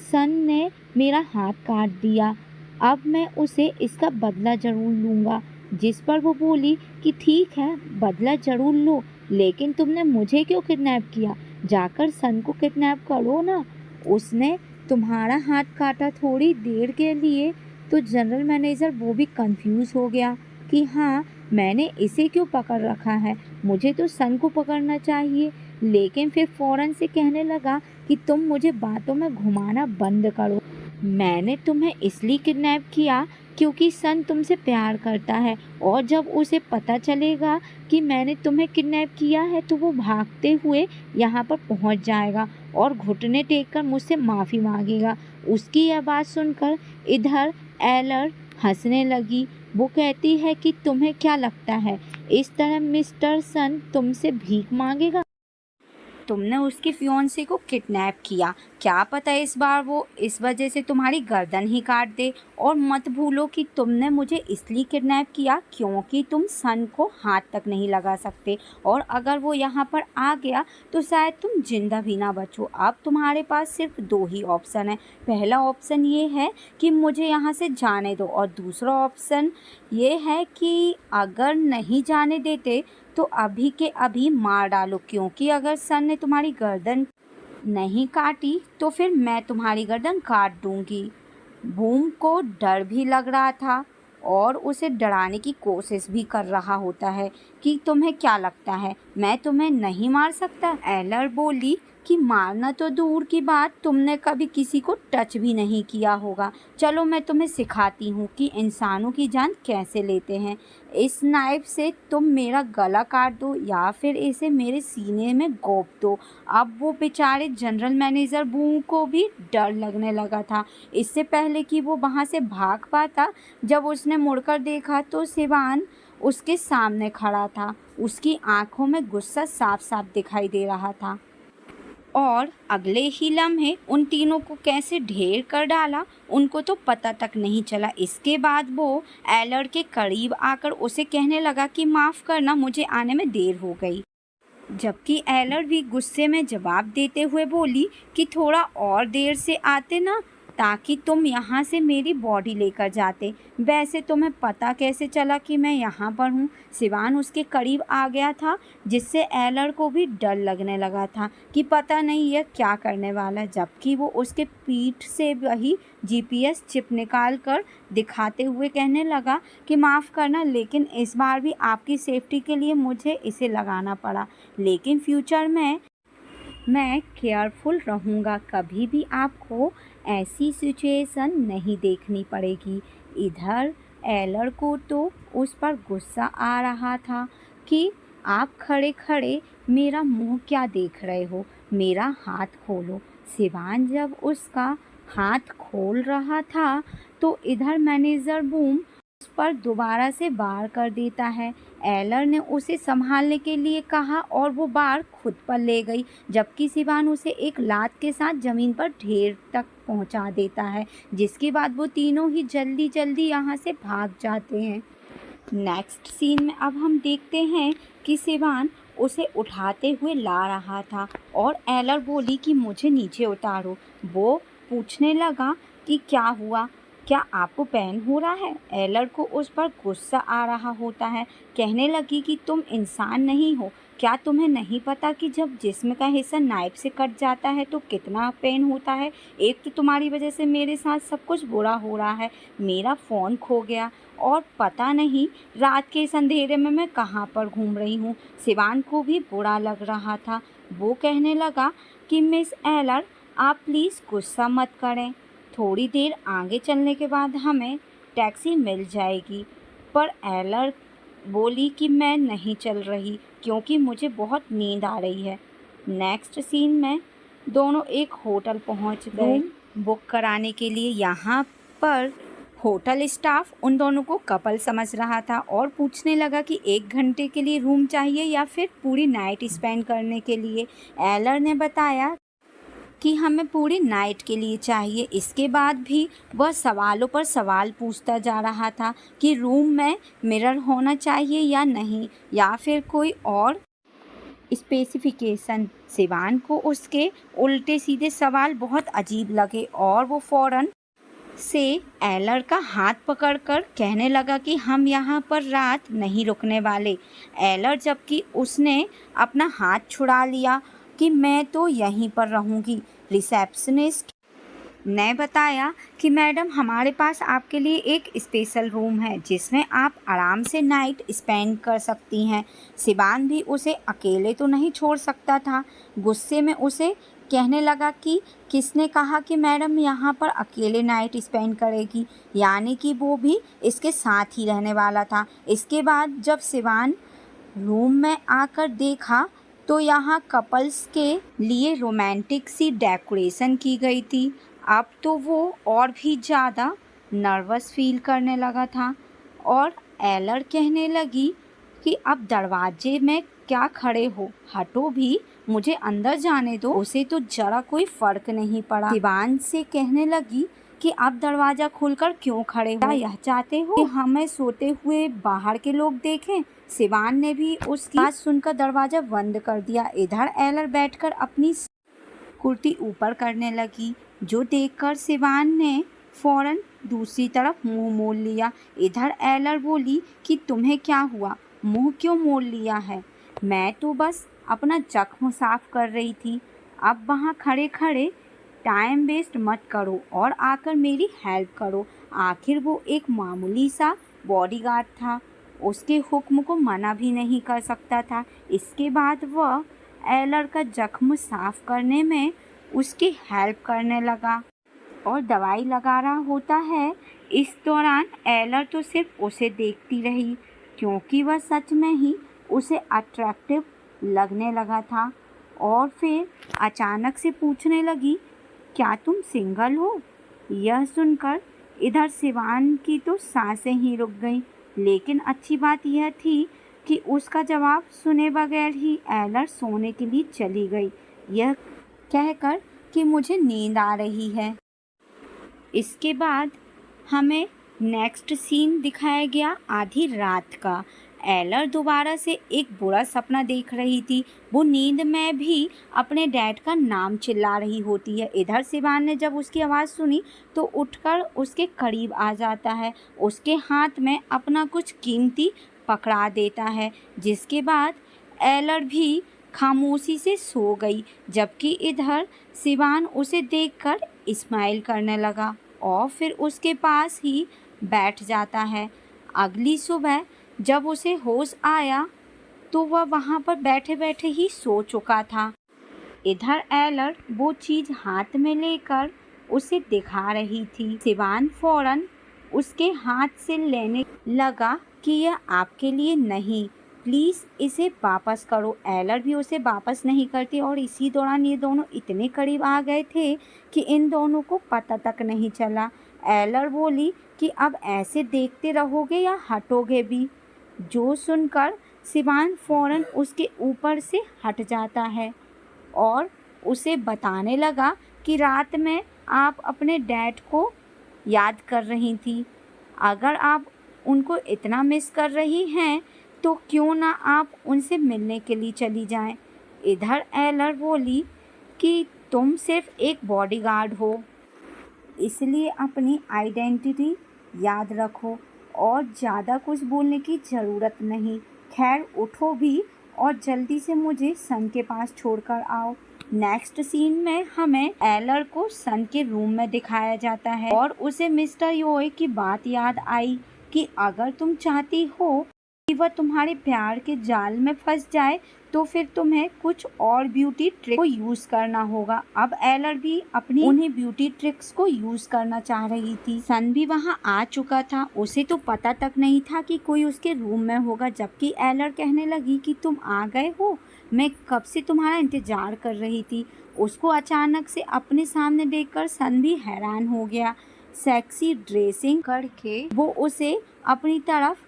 Speaker 1: सन ने मेरा हाथ काट दिया, अब मैं उसे इसका बदला ज़रूर लूँगा। जिस पर वो बोली कि ठीक है, बदला ज़रूर लो, लेकिन तुमने मुझे क्यों किडनैप किया? जाकर सन को किडनैप करो ना, उसने तुम्हारा हाथ काटा थोड़ी देर के लिए। तो जनरल मैनेजर वो भी कंफ्यूज हो गया कि हाँ, मैंने इसे क्यों पकड़ रखा है, मुझे तो सन को पकड़ना चाहिए। लेकिन फिर फ़ौरन से कहने लगा कि तुम मुझे बातों में घुमाना बंद करो, मैंने तुम्हें इसलिए किडनैप किया क्योंकि सन तुमसे प्यार करता है और जब उसे पता चलेगा कि मैंने तुम्हें किडनैप किया है तो वो भागते हुए यहाँ पर पहुँच जाएगा और घुटने टेक कर मुझसे माफ़ी मांगेगा। उसकी यह बात सुनकर इधर एलर हंसने लगी। वो कहती है कि तुम्हें क्या लगता है इस तरह मिस्टर सन तुमसे भीख मांगेगा? तुमने उसके फियोंसे को किडनैप किया, क्या पता इस बार वो इस वजह से तुम्हारी गर्दन ही काट दे। और मत भूलो कि तुमने मुझे इसलिए किडनैप किया क्योंकि तुम सन को हाथ तक नहीं लगा सकते, और अगर वो यहाँ पर आ गया तो शायद तुम जिंदा भी ना बचो। अब तुम्हारे पास सिर्फ दो ही ऑप्शन है। पहला ऑप्शन ये है कि मुझे यहाँ से जाने दो, और दूसरा ऑप्शन ये है कि अगर नहीं जाने देते तो अभी के अभी मार डालो, क्योंकि अगर सन ने तुम्हारी गर्दन नहीं काटी तो फिर मैं तुम्हारी गर्दन काट दूंगी। बूम को डर भी लग रहा था और उसे डराने की कोशिश भी कर रहा होता है कि तुम्हें क्या लगता है मैं तुम्हें नहीं मार सकता। एलर बोली कि मारना तो दूर की बात, तुमने कभी किसी को टच भी नहीं किया होगा। चलो मैं तुम्हें सिखाती हूँ कि इंसानों की जान कैसे लेते हैं। इस नाइफ से तुम मेरा गला काट दो या फिर इसे मेरे सीने में गोप दो। अब वो बेचारे जनरल मैनेजर बूम को भी डर लगने लगा था। इससे पहले कि वो वहाँ से भाग पाता, जब उसने मुड़कर देखा तो सिवान उसके सामने खड़ा था। उसकी आंखों में गुस्सा साफ साफ दिखाई दे रहा था, और अगले ही लम्हे उन तीनों को कैसे ढेर कर डाला उनको तो पता तक नहीं चला। इसके बाद वो एलर के करीब आकर उसे कहने लगा कि माफ़ करना, मुझे आने में देर हो गई। जबकि एलर भी गुस्से में जवाब देते हुए बोली कि थोड़ा और देर से आते ना, ताकि तुम यहाँ से मेरी बॉडी लेकर जाते। वैसे तुम्हें पता कैसे चला कि मैं यहाँ पर हूँ? सिवान उसके करीब आ गया था, जिससे एलर को भी डर लगने लगा था कि पता नहीं यह क्या करने वाला है। जबकि वो उसके पीठ से वही जीपीएस चिप निकाल कर दिखाते हुए कहने लगा कि माफ़ करना, लेकिन इस बार भी आपकी सेफ्टी के लिए मुझे इसे लगाना पड़ा, लेकिन फ्यूचर में मैं केयरफुल रहूँगा, कभी भी आपको ऐसी सिचुएशन नहीं देखनी पड़ेगी। इधर एलर को तो उस पर गुस्सा आ रहा था कि आप खड़े खड़े मेरा मुंह क्या देख रहे हो, मेरा हाथ खोलो। सिवान जब उसका हाथ खोल रहा था तो इधर मैनेजर बूम उस पर दोबारा से वार कर देता है। एलर ने उसे संभालने के लिए कहा और वो वार खुद पर ले गई, जबकि सिवान उसे एक लात के साथ ज़मीन पर ढेर तक पहुंचा देता है, जिसके बाद वो तीनों ही जल्दी जल्दी यहाँ से भाग जाते हैं। नेक्स्ट सीन में अब हम देखते हैं कि सिवान उसे उठाते हुए ला रहा था और एलर बोली कि मुझे नीचे उतारो। वो पूछने लगा कि क्या हुआ, क्या आपको पेन हो रहा है? एलर को उस पर गुस्सा आ रहा होता है। कहने लगी कि तुम इंसान नहीं हो, क्या तुम्हें नहीं पता कि जब जिस्म का हिस्सा नाइफ से कट जाता है तो कितना पेन होता है? एक तो तुम्हारी वजह से मेरे साथ सब कुछ बुरा हो रहा है, मेरा फ़ोन खो गया और पता नहीं रात के इस अंधेरे में मैं कहाँ पर घूम रही हूँ। सिवान को भी बुरा लग रहा था। वो कहने लगा कि मिस एलर, आप प्लीज़ गुस्सा मत करें, थोड़ी देर आगे चलने के बाद हमें टैक्सी मिल जाएगी। पर एलर बोली कि मैं नहीं चल रही क्योंकि मुझे बहुत नींद आ रही है। नेक्स्ट सीन में दोनों एक होटल पहुंच गए बुक कराने के लिए। यहाँ पर होटल स्टाफ उन दोनों को कपल समझ रहा था और पूछने लगा कि 1 घंटे के लिए रूम चाहिए या फिर पूरी नाइट स्पेंड करने के लिए। एलर ने बताया कि हमें पूरी नाइट के लिए चाहिए। इसके बाद भी वह सवालों पर सवाल पूछता जा रहा था कि रूम में मिरर होना चाहिए या नहीं, या फिर कोई और स्पेसिफिकेशन। सिवान को उसके उल्टे सीधे सवाल बहुत अजीब लगे और वो फ़ौरन से एलर का हाथ पकड़कर कहने लगा कि हम यहाँ पर रात नहीं रुकने वाले। एलर जबकि उसने अपना हाथ छुड़ा लिया कि मैं तो यहीं पर रहूँगी। रिसेप्शनिस्ट ने बताया कि मैडम, हमारे पास आपके लिए एक स्पेशल रूम है जिसमें आप आराम से नाइट स्पेंड कर सकती हैं। सिवान भी उसे अकेले तो नहीं छोड़ सकता था। गुस्से में उसे कहने लगा कि किसने कहा कि मैडम यहाँ पर अकेले नाइट स्पेंड करेगी, यानी कि वो भी इसके साथ ही रहने वाला था। इसके बाद जब सिवान रूम में आकर देखा तो यहाँ कपल्स के लिए रोमांटिक सी डेकोरेशन की गई थी। अब तो वो और भी ज़्यादा नर्वस फील करने लगा था और एलर कहने लगी कि अब दरवाजे में क्या खड़े हो, हटो भी, मुझे अंदर जाने दो। उसे तो जरा कोई फर्क नहीं पड़ा। शिवान से कहने लगी कि आप दरवाजा खोलकर क्यों खड़े हो? क्या यह चाहते हो कि हमें सोते हुए बाहर के लोग देखें? शिवान ने भी उसकी बात सुनकर दरवाजा बंद कर दिया। इधर एलर बैठकर अपनी कुर्ती ऊपर करने लगी, जो देखकर शिवान ने फौरन दूसरी तरफ मुंह मोड़ लिया। इधर एलर बोली कि तुम्हें क्या हुआ, मुंह क्यों मोड़ लिया है? मैं तो बस अपना जख्म साफ कर रही थी। अब वहाँ खड़े खड़े टाइम वेस्ट मत करो और आकर मेरी हेल्प करो। आखिर वो एक मामूली सा बॉडीगार्ड था, उसके हुक्म को मना भी नहीं कर सकता था। इसके बाद वह एलर का जख्म साफ करने में उसकी हेल्प करने लगा और दवाई लगा रहा होता है। इस दौरान एलर तो सिर्फ उसे देखती रही, क्योंकि वह सच में ही उसे अट्रैक्टिव लगने लगा था। और फिर अचानक से पूछने लगी, क्या तुम सिंगल हो? यह सुनकर इधर शिवान की तो सांसें ही रुक गईं। लेकिन अच्छी बात यह थी कि उसका जवाब सुने बगैर ही एलर सोने के लिए चली गई, यह कहकर कि मुझे नींद आ रही है। इसके बाद हमें नेक्स्ट सीन दिखाया गया आधी रात का। एलर दोबारा से एक बुरा सपना देख रही थी। वो नींद में भी अपने डैड का नाम चिल्ला रही होती है। इधर शिवान ने जब उसकी आवाज़ सुनी तो उठकर उसके करीब आ जाता है, उसके हाथ में अपना कुछ कीमती पकड़ा देता है, जिसके बाद एलर भी खामोशी से सो गई। जबकि इधर शिवान उसे देखकर स्माइल करने लगा और फिर उसके पास ही बैठ जाता है। अगली सुबह जब उसे होश आया तो वह वहाँ पर बैठे बैठे ही सो चुका था। इधर एलर वो चीज़ हाथ में लेकर उसे दिखा रही थी। शिवान फौरन उसके हाथ से लेने लगा कि यह आपके लिए नहीं, प्लीज़ इसे वापस करो। एलर भी उसे वापस नहीं करती और इसी दौरान ये दोनों इतने करीब आ गए थे कि इन दोनों को पता तक नहीं चला। एलर बोली कि अब ऐसे देखते रहोगे या हटोगे भी? जो सुनकर शिवान फौरन उसके ऊपर से हट जाता है और उसे बताने लगा कि रात में आप अपने डैड को याद कर रही थी। अगर आप उनको इतना मिस कर रही हैं तो क्यों ना आप उनसे मिलने के लिए चली जाएं। इधर एलर बोली कि तुम सिर्फ एक बॉडीगार्ड हो, इसलिए अपनी आइडेंटिटी याद रखो और ज़्यादा कुछ बोलने की ज़रूरत नहीं। खैर उठो भी और जल्दी से मुझे सन के पास छोड़कर आओ। नेक्स्ट सीन में हमें एलर को सन के रूम में दिखाया जाता है और उसे मिस्टर योए की बात याद आई कि अगर तुम चाहती हो कि वह तुम्हारे प्यार के जाल में फंस जाए तो फिर तुम्हें कुछ और ब्यूटी ट्रिक को यूज़ करना होगा। अब एलर भी अपनी उन्हीं ब्यूटी ट्रिक्स को यूज़ करना चाह रही थी। सन भी वहाँ आ चुका था, उसे तो पता तक नहीं था कि कोई उसके रूम में होगा। जबकि एलर कहने लगी कि तुम आ गए हो, मैं कब से तुम्हारा इंतज़ार कर रही थी। उसको अचानक से अपने सामने देखकर सन भी हैरान हो गया। सेक्सी ड्रेसिंग करके वो उसे अपनी तरफ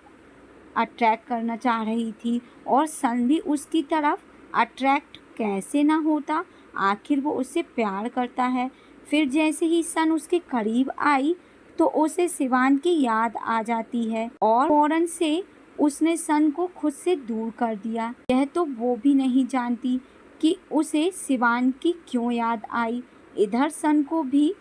Speaker 1: अट्रैक्ट करना चाह रही थी और सन भी उसकी तरफ अट्रैक्ट कैसे ना होता, आखिर वो उससे प्यार करता है। फिर जैसे ही सन उसके करीब आई तो उसे शिवान की याद आ जाती है और फौरन से उसने सन को खुद से दूर कर दिया। यह तो वो भी नहीं जानती कि उसे शिवान की क्यों याद आई। इधर सन को भी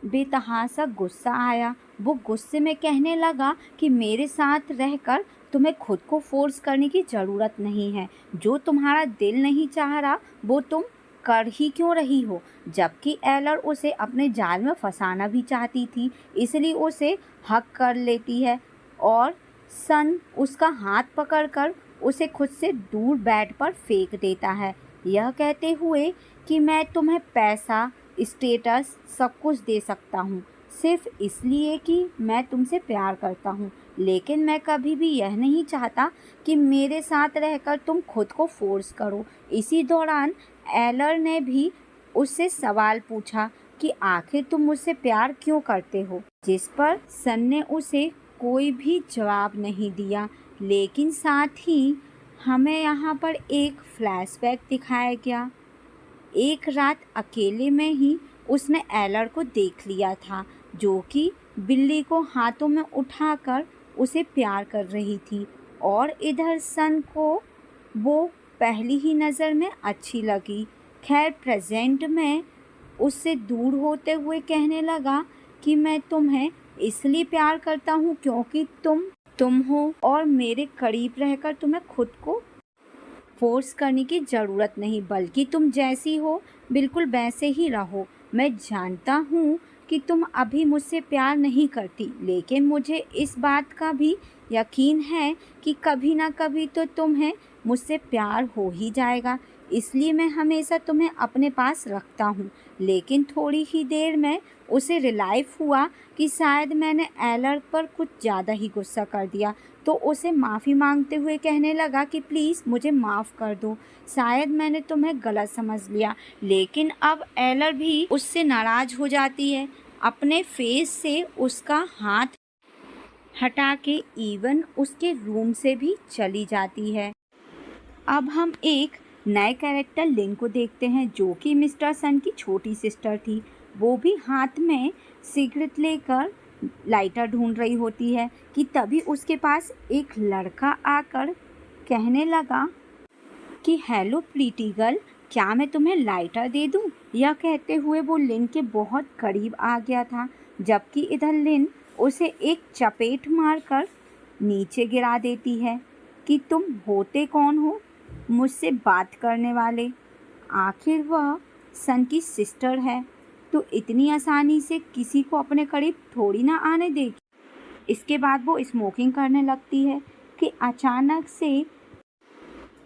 Speaker 1: बेतहासा गुस्सा आया। वो गुस्से में कहने लगा कि मेरे साथ रहकर तुम्हें खुद को फोर्स करने की ज़रूरत नहीं है। जो तुम्हारा दिल नहीं चाह रहा वो तुम कर ही क्यों रही हो। जबकि एलर उसे अपने जाल में फंसाना भी चाहती थी, इसलिए उसे हक कर लेती है और सन उसका हाथ पकड़कर उसे खुद से दूर बेड पर फेंक देता है, यह कहते हुए कि मैं तुम्हें पैसा, स्टेटस सब कुछ दे सकता हूँ सिर्फ इसलिए कि मैं तुमसे प्यार करता हूँ, लेकिन मैं कभी भी यह नहीं चाहता कि मेरे साथ रहकर तुम खुद को फोर्स करो। इसी दौरान एलर ने भी उससे सवाल पूछा कि आखिर तुम मुझसे प्यार क्यों करते हो, जिस पर सन ने उसे कोई भी जवाब नहीं दिया। लेकिन साथ ही हमें यहाँ पर एक फ्लैशबैक दिखाया गया। एक रात अकेले में ही उसने एलर को देख लिया था, जो कि बिल्ली को हाथों में उठाकर उसे प्यार कर रही थी, और इधर सन को वो पहली ही नज़र में अच्छी लगी। खैर प्रेजेंट में उससे दूर होते हुए कहने लगा कि मैं तुम्हें इसलिए प्यार करता हूँ क्योंकि तुम हो, और मेरे करीब रहकर तुम्हें खुद को फोर्स करने की ज़रूरत नहीं, बल्कि तुम जैसी हो बिल्कुल वैसे ही रहो। मैं जानता हूँ कि तुम अभी मुझसे प्यार नहीं करती, लेकिन मुझे इस बात का भी यकीन है कि कभी ना कभी तो तुम्हें मुझसे प्यार हो ही जाएगा, इसलिए मैं हमेशा तुम्हें अपने पास रखता हूँ। लेकिन थोड़ी ही देर में उसे रियलाइज़ हुआ कि शायद मैंने एलर पर कुछ ज़्यादा ही गुस्सा कर दिया, तो उसे माफ़ी मांगते हुए कहने लगा कि प्लीज़ मुझे माफ़ कर दो, शायद मैंने तुम्हें गलत समझ लिया। लेकिन अब एलर भी उससे नाराज़ हो जाती है, अपने फेस से उसका हाथ हटा के इवन उसके रूम से भी चली जाती है। अब हम एक नए कैरेक्टर लिन को देखते हैं, जो कि मिस्टर सन की छोटी सिस्टर थी। वो भी हाथ में सिगरेट लेकर लाइटर ढूंढ रही होती है कि तभी उसके पास एक लड़का आकर कहने लगा कि हेलो प्रीटी गर्ल, क्या मैं तुम्हें लाइटर दे दूं? यह कहते हुए वो लिन के बहुत करीब आ गया था, जबकि इधर लिन उसे एक चपेट मारकर नीचे गिरा देती है कि तुम होते कौन हो मुझसे बात करने वाले? आखिर वह सन की सिस्टर है, तो इतनी आसानी से किसी को अपने करीब थोड़ी ना आने देगी। इसके बाद वो स्मोकिंग करने लगती है कि अचानक से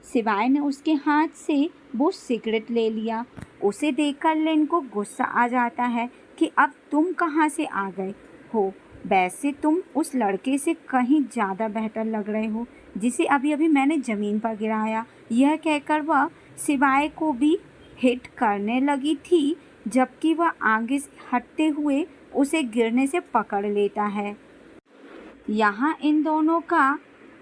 Speaker 1: सिवाय ने उसके हाथ से वो सिगरेट ले लिया। उसे देखकर लिन को गुस्सा आ जाता है कि अब तुम कहाँ से आ गए हो? वैसे तुम उस लड़के से कहीं ज़्यादा बेहतर लग रहे हो जिसे अभी अभी मैंने ज़मीन पर गिराया। यह कहकर वह सिवाय को भी हिट करने लगी थी, जबकि वह आगे से हटते हुए उसे गिरने से पकड़ लेता है। यहाँ इन दोनों का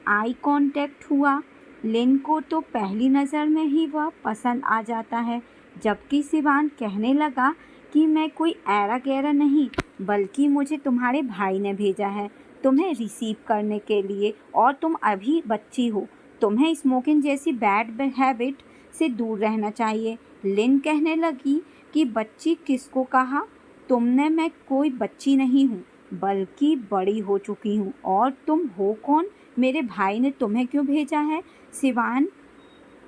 Speaker 1: आई कांटेक्ट हुआ। लिन को तो पहली नज़र में ही वह पसंद आ जाता है, जबकि सिवान कहने लगा कि मैं कोई ऐरा गैरा नहीं, बल्कि मुझे तुम्हारे भाई ने भेजा है तुम्हें रिसीव करने के लिए, और तुम अभी बच्ची हो, तुम्हें स्मोकिंग जैसी बैड हैबिट से दूर रहना चाहिए। लिन कहने लगी कि बच्ची किसको कहा तुमने? मैं कोई बच्ची नहीं हूँ, बल्कि बड़ी हो चुकी हूँ। और तुम हो कौन? मेरे भाई ने तुम्हें क्यों भेजा है? सिवान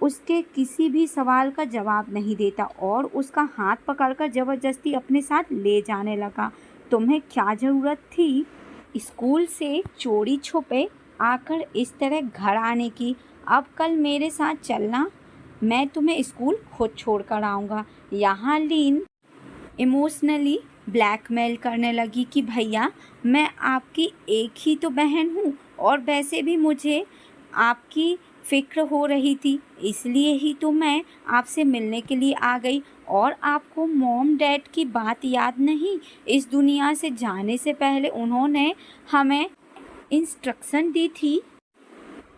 Speaker 1: उसके किसी भी सवाल का जवाब नहीं देता और उसका हाथ पकड़कर ज़बरदस्ती अपने साथ ले जाने लगा। तुम्हें क्या ज़रूरत थी स्कूल से चोरी छुपे आकर इस तरह घर आने की? अब कल मेरे साथ चलना, मैं तुम्हें स्कूल खुद छोड़ कर आऊँगा। यहाँ लीन इमोशनली ब्लैकमेल करने लगी कि भैया मैं आपकी एक ही तो बहन हूँ, और वैसे भी मुझे आपकी फ़िक्र हो रही थी, इसलिए ही तो मैं आपसे मिलने के लिए आ गई। और आपको मॉम डैड की बात याद नहीं? इस दुनिया से जाने से पहले उन्होंने हमें इंस्ट्रक्शन दी थी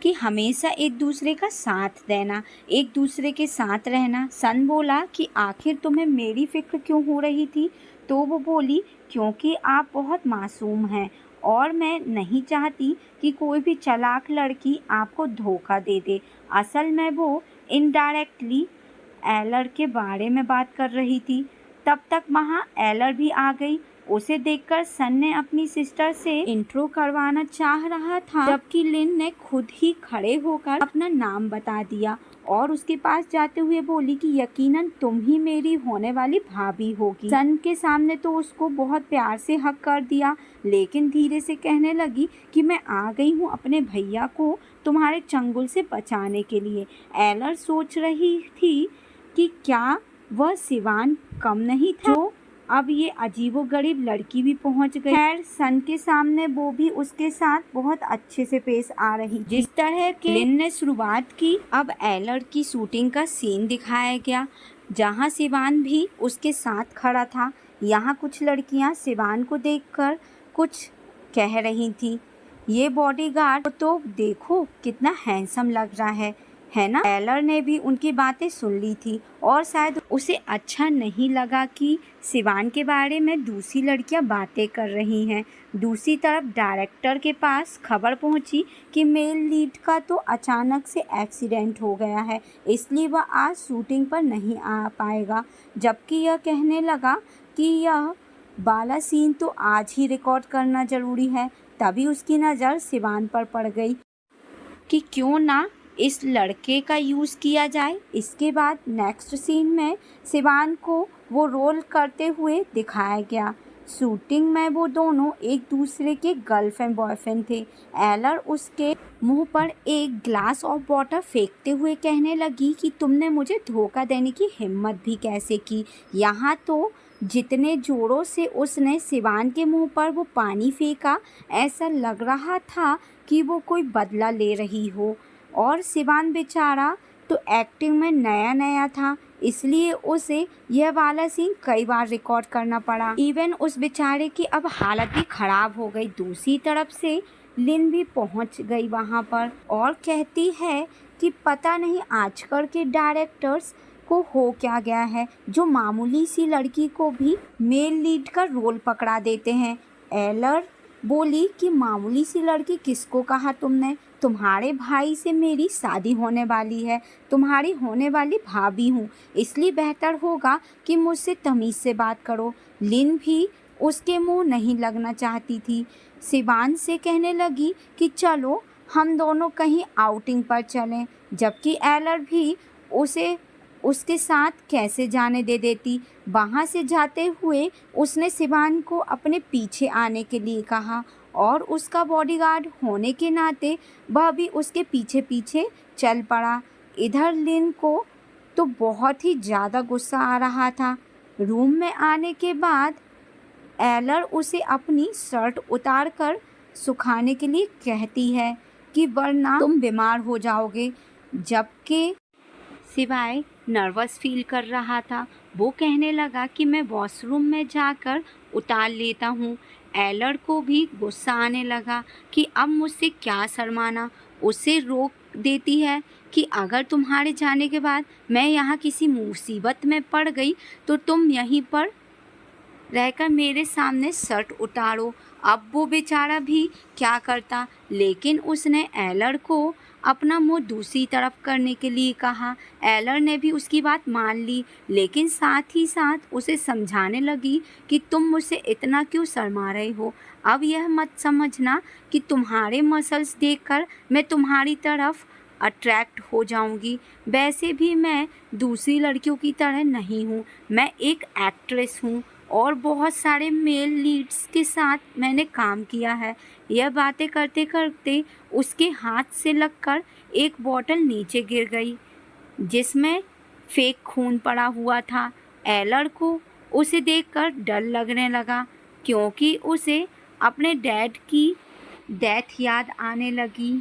Speaker 1: कि हमेशा एक दूसरे का साथ देना, एक दूसरे के साथ रहना। सन बोला कि आखिर तुम्हें मेरी फ़िक्र क्यों हो रही थी? तो वो बोली क्योंकि आप बहुत मासूम हैं और मैं नहीं चाहती कि कोई भी चालाक लड़की आपको धोखा दे दे। असल में वो इनडायरेक्टली एलर के बारे में बात कर रही थी। तब तक वहाँ एलर भी आ गई। उसे देखकर सन ने अपनी सिस्टर से इंट्रो करवाना चाह रहा था, जबकि लिन ने खुद ही खड़े होकर अपना नाम बता दिया और उसके पास जाते हुए बोली कि यकीनन तुम ही मेरी होने वाली भाभी होगी। सन के सामने तो उसको बहुत प्यार से हक कर दिया, लेकिन धीरे से कहने लगी कि मैं आ गई हूँ अपने भैया को तुम्हारे चंगुल से बचाने के लिए। एलर सोच रही थी कि क्या वह सिवान कम नहीं था, जो अब ये अजीबोगरीब लड़की भी पहुंच गई। खैर सन के सामने वो भी उसके साथ बहुत अच्छे से पेश आ रही। जिस तरह के लिन ने शुरुआत की, अब एलर की शूटिंग का सीन दिखाया गया, जहां सिवान भी उसके साथ खड़ा था। यहाँ कुछ लड़कियां सिवान को देखकर कुछ कह रही थी। ये बॉडीगार्ड तो देखो कितना हैंडसम लग रहा है, है ना। एलर ने भी उनकी बातें सुन ली थी और शायद उसे अच्छा नहीं लगा कि शिवान के बारे में दूसरी लड़कियां बातें कर रही हैं। दूसरी तरफ डायरेक्टर के पास खबर पहुंची कि मेल लीड का तो अचानक से एक्सीडेंट हो गया है, इसलिए वह आज शूटिंग पर नहीं आ पाएगा। जबकि यह कहने लगा कि यह वाला सीन तो आज ही रिकॉर्ड करना ज़रूरी है। तभी उसकी नज़र शिवान पर पड़ गई कि क्यों ना इस लड़के का यूज़ किया जाए। इसके बाद नेक्स्ट सीन में शिवान को वो रोल करते हुए दिखाया गया। शूटिंग में वो दोनों एक दूसरे के गर्लफ्रेंड बॉयफ्रेंड थे। एलर उसके मुंह पर एक ग्लास ऑफ वाटर फेंकते हुए कहने लगी कि तुमने मुझे धोखा देने की हिम्मत भी कैसे की। यहाँ तो जितने जोरों से उसने शिवान के मुंह पर वो पानी फेंका, ऐसा लग रहा था कि वो कोई बदला ले रही हो। और शिवान बेचारा तो एक्टिंग में नया नया था, इसलिए उसे यह वाला सीन कई बार रिकॉर्ड करना पड़ा। इवन उस बेचारे की अब हालत भी ख़राब हो गई। दूसरी तरफ से लिन भी पहुंच गई वहां पर और कहती है कि पता नहीं आजकल के डायरेक्टर्स को हो क्या गया है, जो मामूली सी लड़की को भी मेल लीड का रोल पकड़ा देते हैं। एलर बोली कि मामूली सी लड़की किसको कहा तुमने? तुम्हारे भाई से मेरी शादी होने वाली है, तुम्हारी होने वाली भाभी हूँ, इसलिए बेहतर होगा कि मुझसे तमीज़ से बात करो। लिन भी उसके मुंह नहीं लगना चाहती थी। शिवान से कहने लगी कि चलो हम दोनों कहीं आउटिंग पर चलें, जबकि एलर भी उसे उसके साथ कैसे जाने दे देती। वहाँ से जाते हुए उसने शिवान को अपने पीछे आने के लिए कहा और उसका बॉडीगार्ड होने के नाते वह भी उसके पीछे पीछे चल पड़ा। इधर लिन को तो बहुत ही ज़्यादा गुस्सा आ रहा था। रूम में आने के बाद एलर उसे अपनी शर्ट उतार कर सुखाने के लिए कहती है कि वरना तुम बीमार हो जाओगे। जबकि सिवाय नर्वस फील कर रहा था, वो कहने लगा कि मैं वॉशरूम में जाकर उतार लेता हूँ। एलर को भी गुस्सा आने लगा कि अब मुझसे क्या शर्माना। उसे रोक देती है कि अगर तुम्हारे जाने के बाद मैं यहाँ किसी मुसीबत में पड़ गई तो तुम यहीं पर रहकर मेरे सामने शर्ट उतारो। अब वो बेचारा भी क्या करता, लेकिन उसने एलर को अपना मुंह दूसरी तरफ करने के लिए कहा। एलर ने भी उसकी बात मान ली, लेकिन साथ ही साथ उसे समझाने लगी कि तुम मुझसे इतना क्यों शर्मा रहे हो। अब यह मत समझना कि तुम्हारे मसल्स देखकर मैं तुम्हारी तरफ अट्रैक्ट हो जाऊंगी। वैसे भी मैं दूसरी लड़कियों की तरह नहीं हूँ, मैं एक एक्ट्रेस हूँ और बहुत सारे मेल लीड्स के साथ मैंने काम किया है। यह बातें करते करते उसके हाथ से लगकर एक बोतल नीचे गिर गई, जिसमें फेक खून पड़ा हुआ था। एलर को उसे देखकर डर लगने लगा, क्योंकि उसे अपने डैड की डेथ याद आने लगी।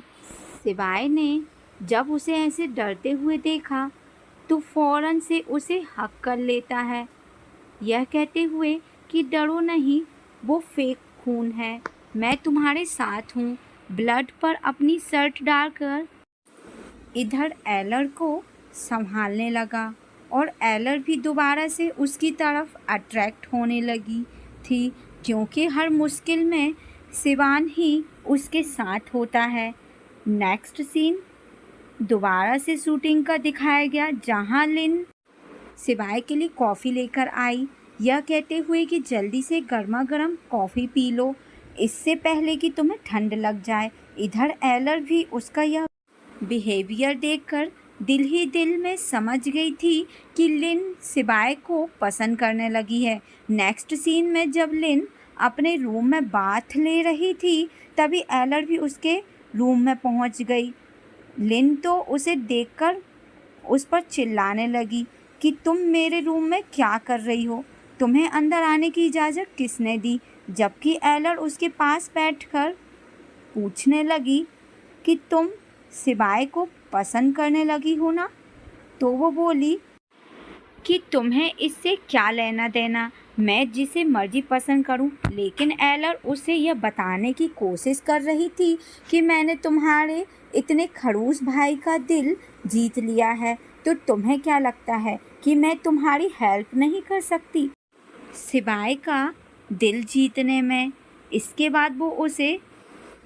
Speaker 1: सिवाय ने जब उसे ऐसे डरते हुए देखा तो फौरन से उसे हक कर लेता है, यह कहते हुए कि डरो नहीं, वो फेक खून है, मैं तुम्हारे साथ हूँ। ब्लड पर अपनी शर्ट डालकर इधर एलर को संभालने लगा और एलर भी दोबारा से उसकी तरफ अट्रैक्ट होने लगी थी, क्योंकि हर मुश्किल में शिवान ही उसके साथ होता है। नेक्स्ट सीन दोबारा से शूटिंग का दिखाया गया, जहाँ लिन सिवाय के लिए कॉफ़ी लेकर आई, यह कहते हुए कि जल्दी से गर्मा गर्म कॉफ़ी पी लो, इससे पहले कि तुम्हें ठंड लग जाए। इधर एलर भी उसका यह बिहेवियर देखकर दिल ही दिल में समझ गई थी कि लिन सिवाय को पसंद करने लगी है। नेक्स्ट सीन में जब लिन अपने रूम में बाथ ले रही थी, तभी एलर भी उसके रूम में पहुंच गई। लिन तो उसे देखकर उस पर चिल्लाने लगी कि तुम मेरे रूम में क्या कर रही हो, तुम्हें अंदर आने की इजाज़त किसने दी। जबकि एलर उसके पास बैठकर पूछने लगी कि तुम सिवाय को पसंद करने लगी हो ना। तो वो बोली कि तुम्हें इससे क्या लेना देना, मैं जिसे मर्जी पसंद करूं। लेकिन एलर उसे यह बताने की कोशिश कर रही थी कि मैंने तुम्हारे इतने खड़ूस भाई का दिल जीत लिया है, तो तुम्हें क्या लगता है कि मैं तुम्हारी हेल्प नहीं कर सकती सिवाय का दिल जीतने में। इसके बाद वो उसे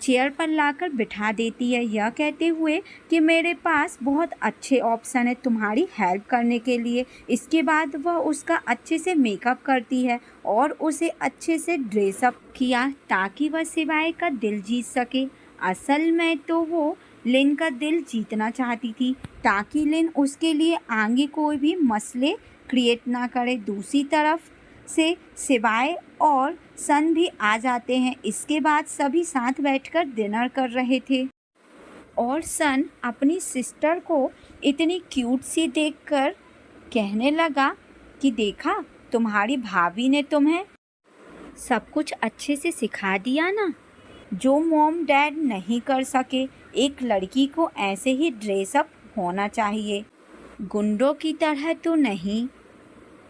Speaker 1: चेयर पर लाकर बिठा देती है, यह कहते हुए कि मेरे पास बहुत अच्छे ऑप्शन है तुम्हारी हेल्प करने के लिए। इसके बाद वह उसका अच्छे से मेकअप करती है और उसे अच्छे से ड्रेसअप किया ताकि वह सिवाय का दिल जीत सके। असल में तो वो लिन का दिल जीतना चाहती थी ताकि लिन उसके लिए आगे कोई भी मसले क्रिएट ना करे। दूसरी तरफ से सिवाय और सन भी आ जाते हैं। इसके बाद सभी साथ बैठकर डिनर कर रहे थे और सन अपनी सिस्टर को इतनी क्यूट सी देखकर कहने लगा कि देखा, तुम्हारी भाभी ने तुम्हें सब कुछ अच्छे से सिखा दिया ना, जो मॉम डैड नहीं कर सके। एक लड़की को ऐसे ही ड्रेसअप होना चाहिए, गुंडों की तरह तो नहीं।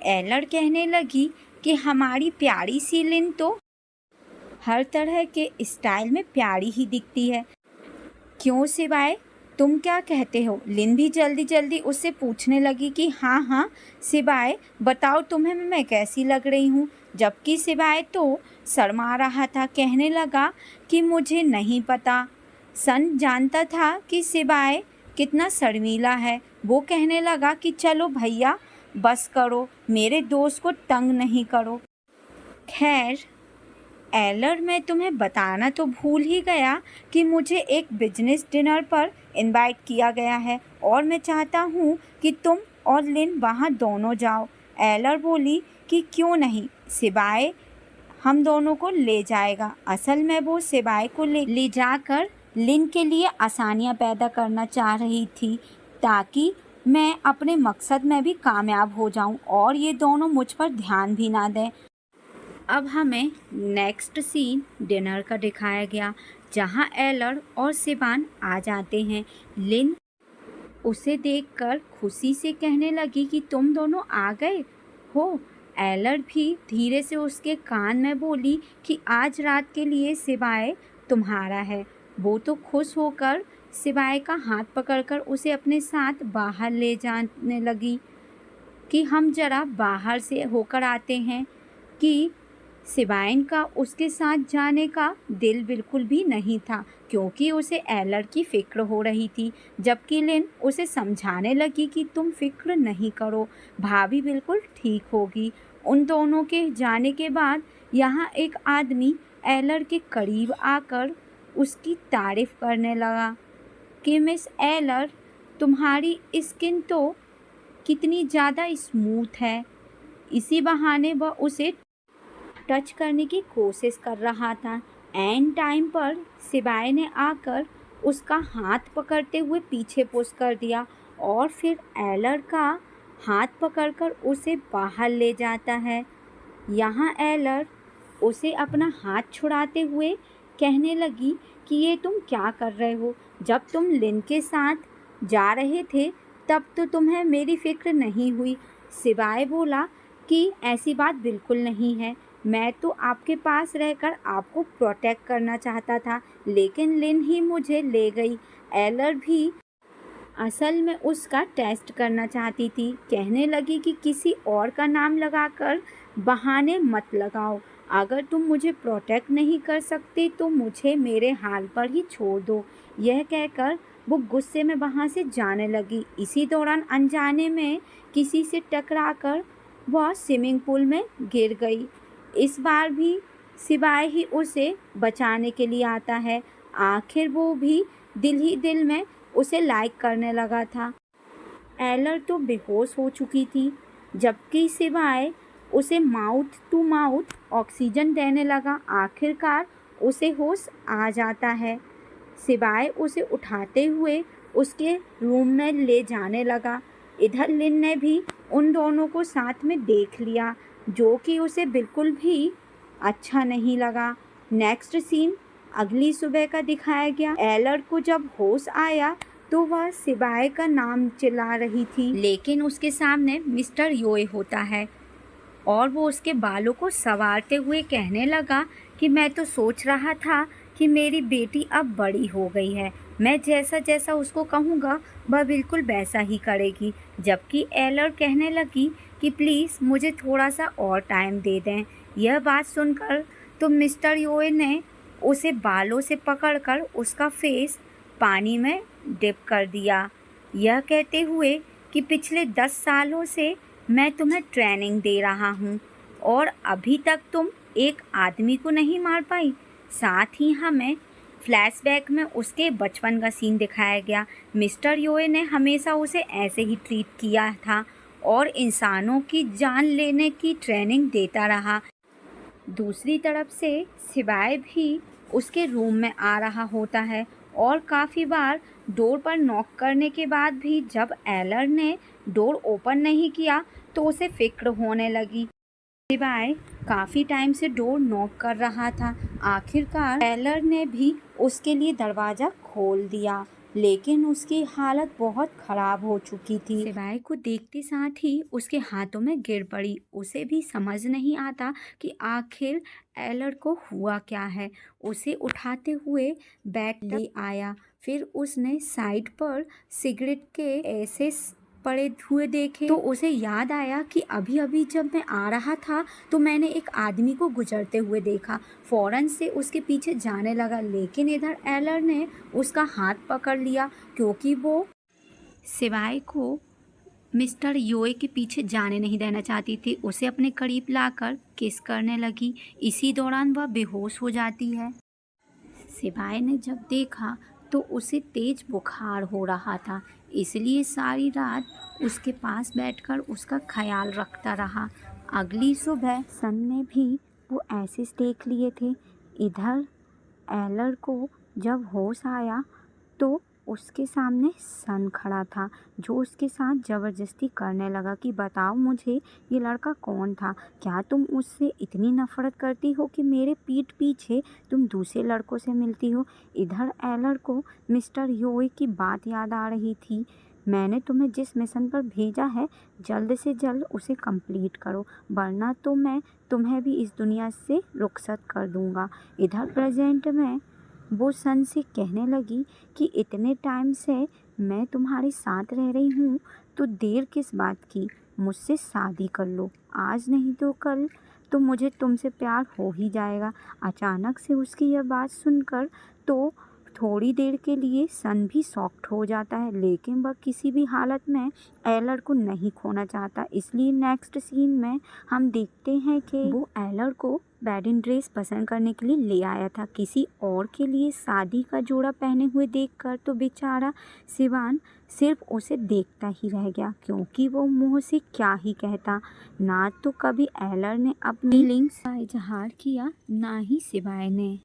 Speaker 1: एलर कहने लगी कि हमारी प्यारी सी लिन तो हर तरह के स्टाइल में प्यारी ही दिखती है। क्यों सिवाय, तुम क्या कहते हो? लिन भी जल्दी जल्दी उससे पूछने लगी कि हाँ हाँ सिवाय, बताओ तुम्हें मैं कैसी लग रही हूँ। जबकि सिवाय तो शर्मा रहा था, कहने लगा कि मुझे नहीं पता। सन जानता था कि सिवाय कितना शर्मीला है। वो कहने लगा कि चलो भैया बस करो, मेरे दोस्त को तंग नहीं करो। खैर एलर, मैं तुम्हें बताना तो भूल ही गया कि मुझे एक बिजनेस डिनर पर इनवाइट किया गया है और मैं चाहता हूँ कि तुम और लिन वहाँ दोनों जाओ। एलर बोली कि क्यों नहीं, सिवाय हम दोनों को ले जाएगा। असल में वो सिवाय को ले जाकर लिन के लिए आसानियाँ पैदा करना चाह रही थी ताकि मैं अपने मकसद में भी कामयाब हो जाऊं और ये दोनों मुझ पर ध्यान भी ना दें। अब हमें नेक्स्ट सीन डिनर का दिखाया गया जहां एलर और सिवान आ जाते हैं। लिन उसे देखकर खुशी से कहने लगी कि तुम दोनों आ गए हो। एलर भी धीरे से उसके कान में बोली कि आज रात के लिए सिवाय तुम्हारा है। वो तो खुश होकर सिवाय का हाथ पकड़कर उसे अपने साथ बाहर ले जाने लगी कि हम जरा बाहर से होकर आते हैं। कि सिवाइन का उसके साथ जाने का दिल बिल्कुल भी नहीं था क्योंकि उसे एलर की फ़िक्र हो रही थी। जबकि लिन उसे समझाने लगी कि तुम फ़िक्र नहीं करो, भाभी बिल्कुल ठीक होगी। उन दोनों के जाने के बाद यहाँ एक आदमी एलर के करीब आकर उसकी तारीफ़ करने लगा कि मिस एलर, तुम्हारी स्किन तो कितनी ज़्यादा स्मूथ है। इसी बहाने वह उसे टच करने की कोशिश कर रहा था। एंड टाइम पर सिवाय ने आकर उसका हाथ पकड़ते हुए पीछे पुश कर दिया और फिर एलर का हाथ पकड़कर उसे बाहर ले जाता है। यहाँ एलर उसे अपना हाथ छुड़ाते हुए कहने लगी कि ये तुम क्या कर रहे हो? जब तुम लिन के साथ जा रहे थे तब तो तुम्हें मेरी फ़िक्र नहीं हुई। सिवाय बोला कि ऐसी बात बिल्कुल नहीं है, मैं तो आपके पास रहकर आपको प्रोटेक्ट करना चाहता था, लेकिन लिन ही मुझे ले गई। एलर भी असल में उसका टेस्ट करना चाहती थी। कहने लगी कि किसी और का नाम लगाकर बहाने मत लगाओ। अगर तुम मुझे प्रोटेक्ट नहीं कर सकते तो मुझे मेरे हाल पर ही छोड़ दो। यह कहकर वो गुस्से में वहाँ से जाने लगी। इसी दौरान अनजाने में किसी से टकराकर वह स्विमिंग पूल में गिर गई। इस बार भी सिवाय ही उसे बचाने के लिए आता है। आखिर वो भी दिल ही दिल में उसे लाइक करने लगा था। एलर तो बेहोश हो चुकी थी, जबकि सिवाय उसे माउथ टू माउथ ऑक्सीजन देने लगा। आखिरकार उसे होश आ जाता है। सिवाय उसे उठाते हुए उसके रूम में ले जाने लगा। इधर लिन ने भी उन दोनों को साथ में देख लिया, जो कि उसे बिल्कुल भी अच्छा नहीं लगा। नेक्स्ट सीन अगली सुबह का दिखाया गया। एलर को जब होश आया तो वह सिवाय का नाम चिल्ला रही थी, लेकिन उसके सामने मिस्टर योए होता है और वो उसके बालों को संवारते हुए कहने लगा कि मैं तो सोच रहा था कि मेरी बेटी अब बड़ी हो गई है, मैं जैसा जैसा उसको कहूँगा वह बिल्कुल वैसा ही करेगी। जबकि एलर कहने लगी कि प्लीज़ मुझे थोड़ा सा और टाइम दे दें। यह बात सुनकर तो मिस्टर योए ने उसे बालों से पकड़कर उसका फेस पानी में डिप कर दिया, यह कहते हुए कि पिछले 10 सालों से मैं तुम्हें ट्रेनिंग दे रहा हूँ और अभी तक तुम एक आदमी को नहीं मार पाई। साथ ही हमें फ्लैशबैक में उसके बचपन का सीन दिखाया गया। मिस्टर योए ने हमेशा उसे ऐसे ही ट्रीट किया था और इंसानों की जान लेने की ट्रेनिंग देता रहा। दूसरी तरफ से सिवाय भी उसके रूम में आ रहा होता है और काफ़ी बार डोर पर नॉक करने के बाद भी जब एलर ने डोर ओपन नहीं किया तो उसे फिक्र होने लगी। सिवाय काफ़ी टाइम से डोर नॉक कर रहा था। आखिरकार एलर ने भी उसके लिए दरवाज़ा खोल दिया, लेकिन उसकी हालत बहुत ख़राब हो चुकी थी। सिवाय को देखते साथ ही उसके हाथों में गिर पड़ी। उसे भी समझ नहीं आता कि आखिर एलर को हुआ क्या है। उसे उठाते हुए बैग ले आया। फिर उसने साइड पर सिगरेट के ऐसे पड़े हुए देखे तो उसे याद आया कि अभी अभी जब मैं आ रहा था तो मैंने एक आदमी को गुजरते हुए देखा। फौरन से उसके पीछे जाने लगा, लेकिन इधर एलर ने उसका हाथ पकड़ लिया क्योंकि वो सिवाय को मिस्टर योए के पीछे जाने नहीं देना चाहती थी। उसे अपने करीब लाकर किस करने लगी। इसी दौरान वह बेहोश हो जाती है। सिवाय ने जब देखा तो उसे तेज बुखार हो रहा था, इसलिए सारी रात उसके पास बैठकर उसका ख्याल रखता रहा। अगली सुबह सन ने भी वो ऐसे देख लिए थे। इधर एलर को जब होश आया तो उसके सामने सन खड़ा था, जो उसके साथ ज़बरदस्ती करने लगा कि बताओ मुझे ये लड़का कौन था। क्या तुम उससे इतनी नफ़रत करती हो कि मेरे पीठ पीछे तुम दूसरे लड़कों से मिलती हो। इधर एलर को मिस्टर योए की बात याद आ रही थी। मैंने तुम्हें जिस मिशन पर भेजा है जल्द से जल्द उसे कंप्लीट करो, वरना तो मैं तुम्हें भी इस दुनिया से रुखसत कर दूंगा। इधर प्रेजेंट में वो सन से कहने लगी कि इतने टाइम से मैं तुम्हारे साथ रह रही हूँ तो देर किस बात की, मुझसे शादी कर लो। आज नहीं तो कल तो मुझे तुमसे प्यार हो ही जाएगा। अचानक से उसकी यह बात सुनकर तो थोड़ी देर के लिए सन भी शॉक्ड हो जाता है, लेकिन वह किसी भी हालत में एलर को नहीं खोना चाहता। इसलिए नेक्स्ट सीन में हम देखते हैं कि वो एलर को वेडिंग ड्रेस पसंद करने के लिए ले आया था। किसी और के लिए शादी का जोड़ा पहने हुए देखकर तो बेचारा सिवान सिर्फ उसे देखता ही रह गया, क्योंकि वो मुँह से क्या ही कहता। ना तो कभी एलर ने अपनी फीलिंग्स का इजहार किया, ना ही सिवाय ने।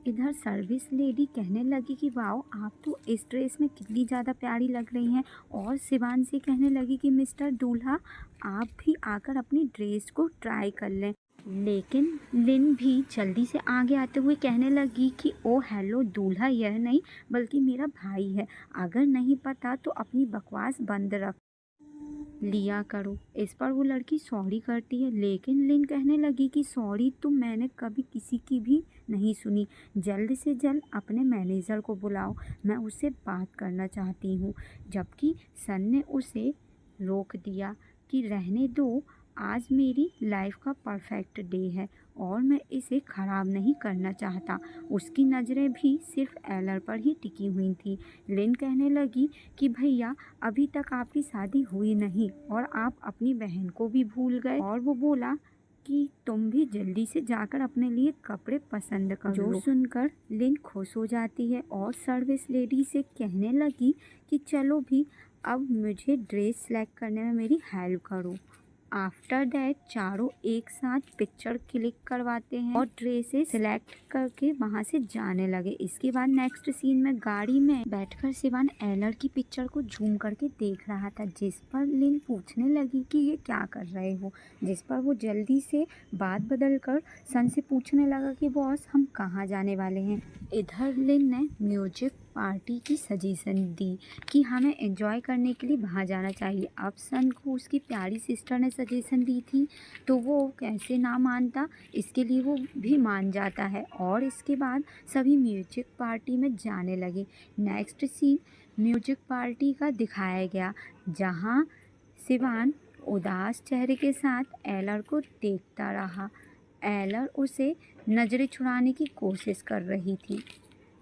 Speaker 1: इधर सर्विस लेडी कहने लगी कि वाओ, आप तो इस ड्रेस में कितनी ज़्यादा प्यारी लग रही हैं, और सिवान से कहने लगी कि मिस्टर दूल्हा आप भी आकर अपनी ड्रेस को ट्राई कर लें। लेकिन लिन भी जल्दी से आगे आते हुए कहने लगी कि ओ हेलो दूल्हा यह नहीं बल्कि मेरा भाई है, अगर नहीं पता तो अपनी बकवास बंद रख लिया करो। इस पर वो लड़की सॉरी करती है, लेकिन लिन कहने लगी कि सॉरी तो मैंने कभी किसी की भी नहीं सुनी। जल्द से जल्द अपने मैनेजर को बुलाओ, मैं उससे बात करना चाहती हूँ। जबकि सन ने उसे रोक दिया कि रहने दो, आज मेरी लाइफ का परफेक्ट डे है और मैं इसे ख़राब नहीं करना चाहता। उसकी नज़रें भी सिर्फ एलर पर ही टिकी हुई थी। लिन कहने लगी कि भैया अभी तक आपकी शादी हुई नहीं और आप अपनी बहन को भी भूल गए। और वो बोला कि तुम भी जल्दी से जाकर अपने लिए कपड़े पसंद कर लो। जो सुनकर लिन खुश हो जाती है और सर्विस लेडी से कहने लगी कि चलो भी अब मुझे ड्रेस सेलेक्ट करने में मेरी हेल्प करो। आफ्टर दैट चारों एक साथ पिक्चर क्लिक करवाते हैं और ड्रेसेस सिलेक्ट करके वहाँ से जाने लगे। इसके बाद नेक्स्ट सीन में गाड़ी में बैठकर सिवान एलर की पिक्चर को जूम करके देख रहा था, जिस पर लिन पूछने लगी कि ये क्या कर रहे हो, जिस पर वो जल्दी से बात बदल कर सन से पूछने लगा कि बॉस हम कहाँ जाने वाले हैं। इधर लिन ने म्यूजिक पार्टी की सजेशन दी कि हमें एंजॉय करने के लिए बाहर जाना चाहिए। अब सन को उसकी प्यारी सिस्टर ने सजेशन दी थी तो वो कैसे ना मानता, इसके लिए वो भी मान जाता है और इसके बाद सभी म्यूजिक पार्टी में जाने लगे। नेक्स्ट सीन म्यूजिक पार्टी का दिखाया गया जहाँ शिवान उदास चेहरे के साथ एलर को देखता रहा। एलर उसे नज़रें छुड़ाने की कोशिश कर रही थी,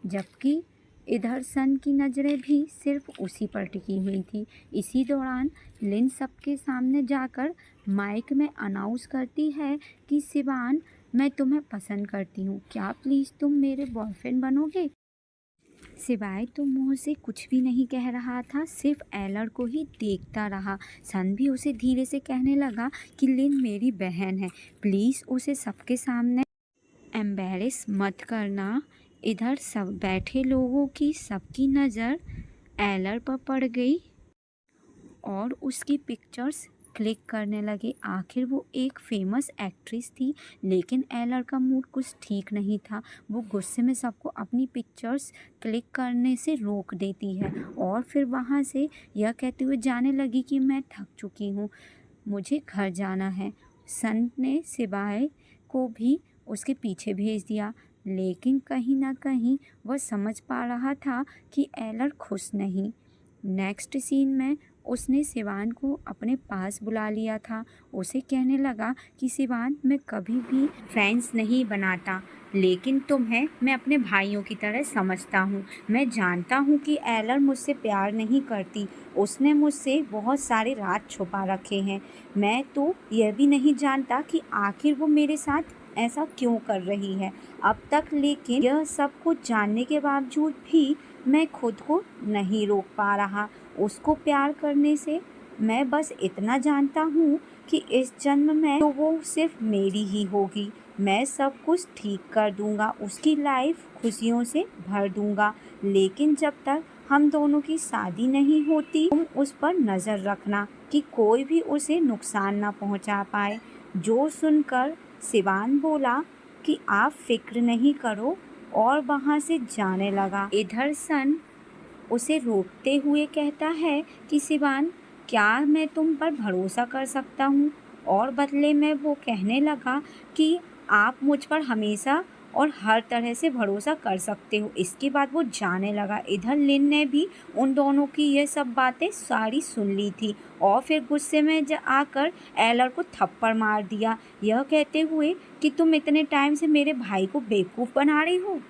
Speaker 1: जबकि इधर सन की नज़रें भी सिर्फ उसी पर टिकी हुई थी। इसी दौरान लिन सबके सामने जाकर माइक में अनाउंस करती है कि शिवान, मैं तुम्हें पसंद करती हूँ, क्या प्लीज़ तुम मेरे बॉयफ्रेंड बनोगे? सिवाय तो मुँह से कुछ भी नहीं कह रहा था, सिर्फ एलर को ही देखता रहा। सन भी उसे धीरे से कहने लगा कि लिन मेरी बहन है, प्लीज़ उसे सबके सामने एम्बैरेस मत करना। इधर सब बैठे लोगों की सबकी नज़र एलर पर पड़ गई और उसकी पिक्चर्स क्लिक करने लगे। आखिर वो एक फेमस एक्ट्रेस थी, लेकिन एलर का मूड कुछ ठीक नहीं था। वो गुस्से में सबको अपनी पिक्चर्स क्लिक करने से रोक देती है और फिर वहाँ से यह कहते हुए जाने लगी कि मैं थक चुकी हूँ, मुझे घर जाना है। सन ने सिवाय को भी उसके पीछे भेज दिया, लेकिन कहीं ना कहीं वह समझ पा रहा था कि एलर खुश नहीं। नेक्स्ट सीन में उसने शिवान को अपने पास बुला लिया था। उसे कहने लगा कि शिवान, मैं कभी भी फ्रेंड्स नहीं बनाता, लेकिन तुम्हें मैं अपने भाइयों की तरह समझता हूँ। मैं जानता हूँ कि एलर मुझसे प्यार नहीं करती, उसने मुझसे बहुत सारे राज छुपा रखे हैं। मैं तो यह भी नहीं जानता कि आखिर वो मेरे साथ ऐसा क्यों कर रही है अब तक, लेकिन यह सब कुछ जानने के बावजूद भी मैं खुद को नहीं रोक पा रहा उसको प्यार करने से। मैं बस इतना जानता हूँ कि इस जन्म में तो वो सिर्फ मेरी ही होगी। मैं सब कुछ ठीक कर दूँगा, उसकी लाइफ खुशियों से भर दूँगा, लेकिन जब तक हम दोनों की शादी नहीं होती, तुम उस पर नज़र रखना कि कोई भी उसे नुकसान ना पहुँचा पाए। जो सुनकर शिवान बोला कि आप फिक्र नहीं करो और वहाँ से जाने लगा। इधर सन उसे रोकते हुए कहता है कि शिवान, क्या मैं तुम पर भरोसा कर सकता हूँ? और बदले में वो कहने लगा कि आप मुझ पर हमेशा और हर तरह से भरोसा कर सकते हो। इसके बाद वो जाने लगा। इधर लिन ने भी उन दोनों की ये सब बातें सारी सुन ली थी और फिर गुस्से में आकर एलर को थप्पड़ मार दिया, यह कहते हुए कि तुम इतने टाइम से मेरे भाई को बेवकूफ़ बना रही हो,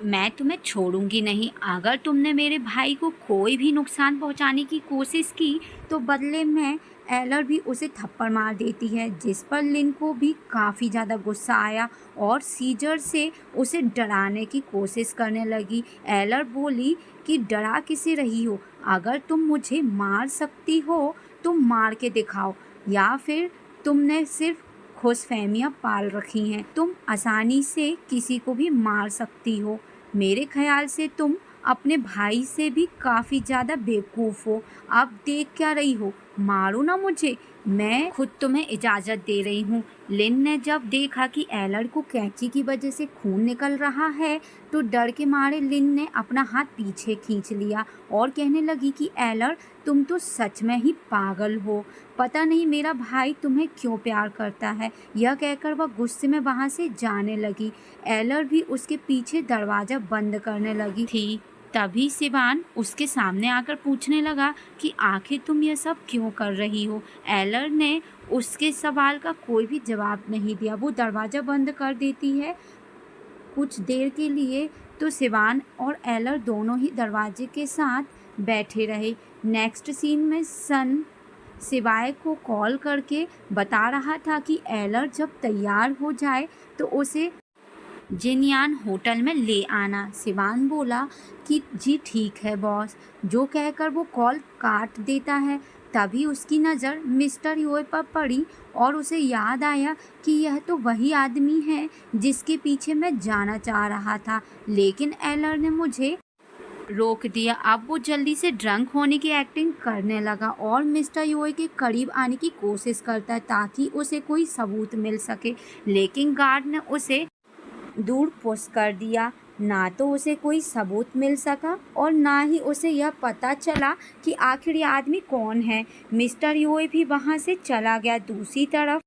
Speaker 1: मैं तुम्हें छोड़ूंगी नहीं। अगर तुमने मेरे भाई को कोई भी नुकसान पहुंचाने की कोशिश की तो बदले में एलर भी उसे थप्पड़ मार देती है, जिस पर लिन को भी काफ़ी ज़्यादा गुस्सा आया और सीजर से उसे डराने की कोशिश करने लगी। एलर बोली कि डरा किसे रही हो? अगर तुम मुझे मार सकती हो तो मार के दिखाओ, या फिर तुमने सिर्फ खुशफहमियाँ पाल रखी हैं, तुम आसानी से किसी को भी मार सकती हो। मेरे ख्याल से तुम अपने भाई से भी काफ़ी ज़्यादा बेवकूफ़ हो। अब देख क्या रही हो? मारो ना मुझे, मैं खुद तुम्हें इजाज़त दे रही हूँ। लिन ने जब देखा कि एलर को कैंची की वजह से खून निकल रहा है तो डर के मारे लिन ने अपना हाथ पीछे खींच लिया और कहने लगी कि एलर, तुम तो सच में ही पागल हो, पता नहीं मेरा भाई तुम्हें क्यों प्यार करता है। यह कहकर वह गुस्से में वहाँ से जाने लगी। एलर भी उसके पीछे दरवाज़ा बंद करने लगी थी। तभी शिवान उसके सामने आकर पूछने लगा कि आखिर तुम यह सब क्यों कर रही हो? एलर ने उसके सवाल का कोई भी जवाब नहीं दिया। वो दरवाज़ा बंद कर देती है। कुछ देर के लिए तो शिवान और एलर दोनों ही दरवाजे के साथ बैठे रहे। नेक्स्ट सीन में सन शिवाय को कॉल करके बता रहा था कि एलर जब तैयार हो जाए तो उसे जिनयान होटल में ले आना। शिवान बोला कि जी ठीक है बॉस, जो कहकर वो कॉल काट देता है। तभी उसकी नज़र मिस्टर योए पर पड़ी और उसे याद आया कि यह तो वही आदमी है जिसके पीछे मैं जाना चाह रहा था, लेकिन एलर ने मुझे रोक दिया। अब वो जल्दी से ड्रंक होने की एक्टिंग करने लगा और मिस्टर योए के करीब आने की कोशिश करता है ताकि उसे कोई सबूत मिल सके, लेकिन गार्ड ने उसे दूर पुश कर दिया। ना तो उसे कोई सबूत मिल सका और ना ही उसे यह पता चला कि आखिर ये आदमी कौन है। मिस्टर योए भी वहाँ से चला गया। दूसरी तरफ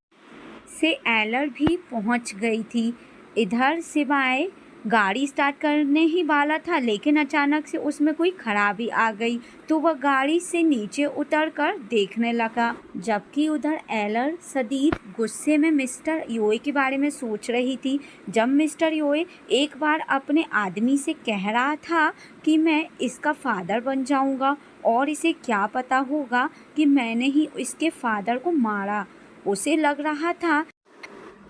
Speaker 1: से एलर भी पहुंच गई थी। इधर सिवाय गाड़ी स्टार्ट करने ही वाला था, लेकिन अचानक से उसमें कोई खराबी आ गई तो वह गाड़ी से नीचे उतरकर देखने लगा। जबकि उधर एलर शदीद गुस्से में मिस्टर योए के बारे में सोच रही थी। जब मिस्टर योए एक बार अपने आदमी से कह रहा था कि मैं इसका फादर बन जाऊंगा और इसे क्या पता होगा कि मैंने ही इसके फादर को मारा। उसे लग रहा था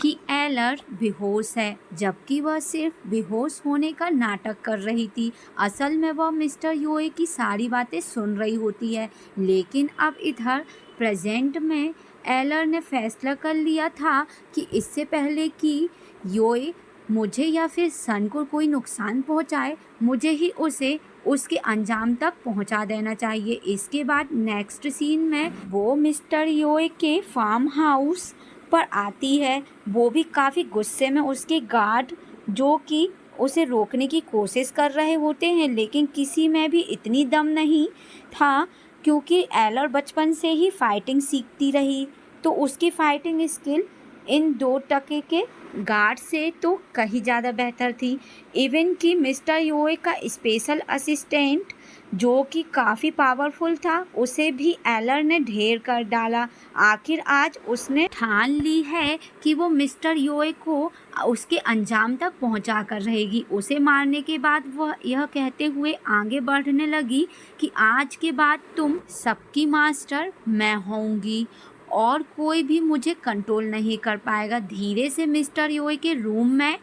Speaker 1: कि एलर बेहोश है, जबकि वह सिर्फ बेहोश होने का नाटक कर रही थी। असल में वह मिस्टर योए की सारी बातें सुन रही होती है। लेकिन अब इधर प्रेजेंट में एलर ने फैसला कर लिया था कि इससे पहले कि योए मुझे या फिर सन को कोई नुकसान पहुंचाए, मुझे ही उसे उसके अंजाम तक पहुंचा देना चाहिए। इसके बाद नेक्स्ट सीन में वो मिस्टर योए के फार्म हाउस पर आती है। वो भी काफ़ी गुस्से में उसके गार्ड जो कि उसे रोकने की कोशिश कर रहे होते हैं, लेकिन किसी में भी इतनी दम नहीं था, क्योंकि एलर बचपन से ही फाइटिंग सीखती रही तो उसकी फाइटिंग स्किल इन 2 टके के गार्ड से तो कहीं ज़्यादा बेहतर थी। इवन कि मिस्टर योए का स्पेशल असिस्टेंट जो कि काफ़ी पावरफुल था, उसे भी एलर ने ढेर कर डाला। आखिर आज उसने ठान ली है कि वो मिस्टर योए को उसके अंजाम तक पहुंचा कर रहेगी। उसे मारने के बाद वह यह कहते हुए आगे बढ़ने लगी कि आज के बाद तुम सबकी मास्टर मैं होंगी और कोई भी मुझे कंट्रोल नहीं कर पाएगा। धीरे से मिस्टर योए के रूम में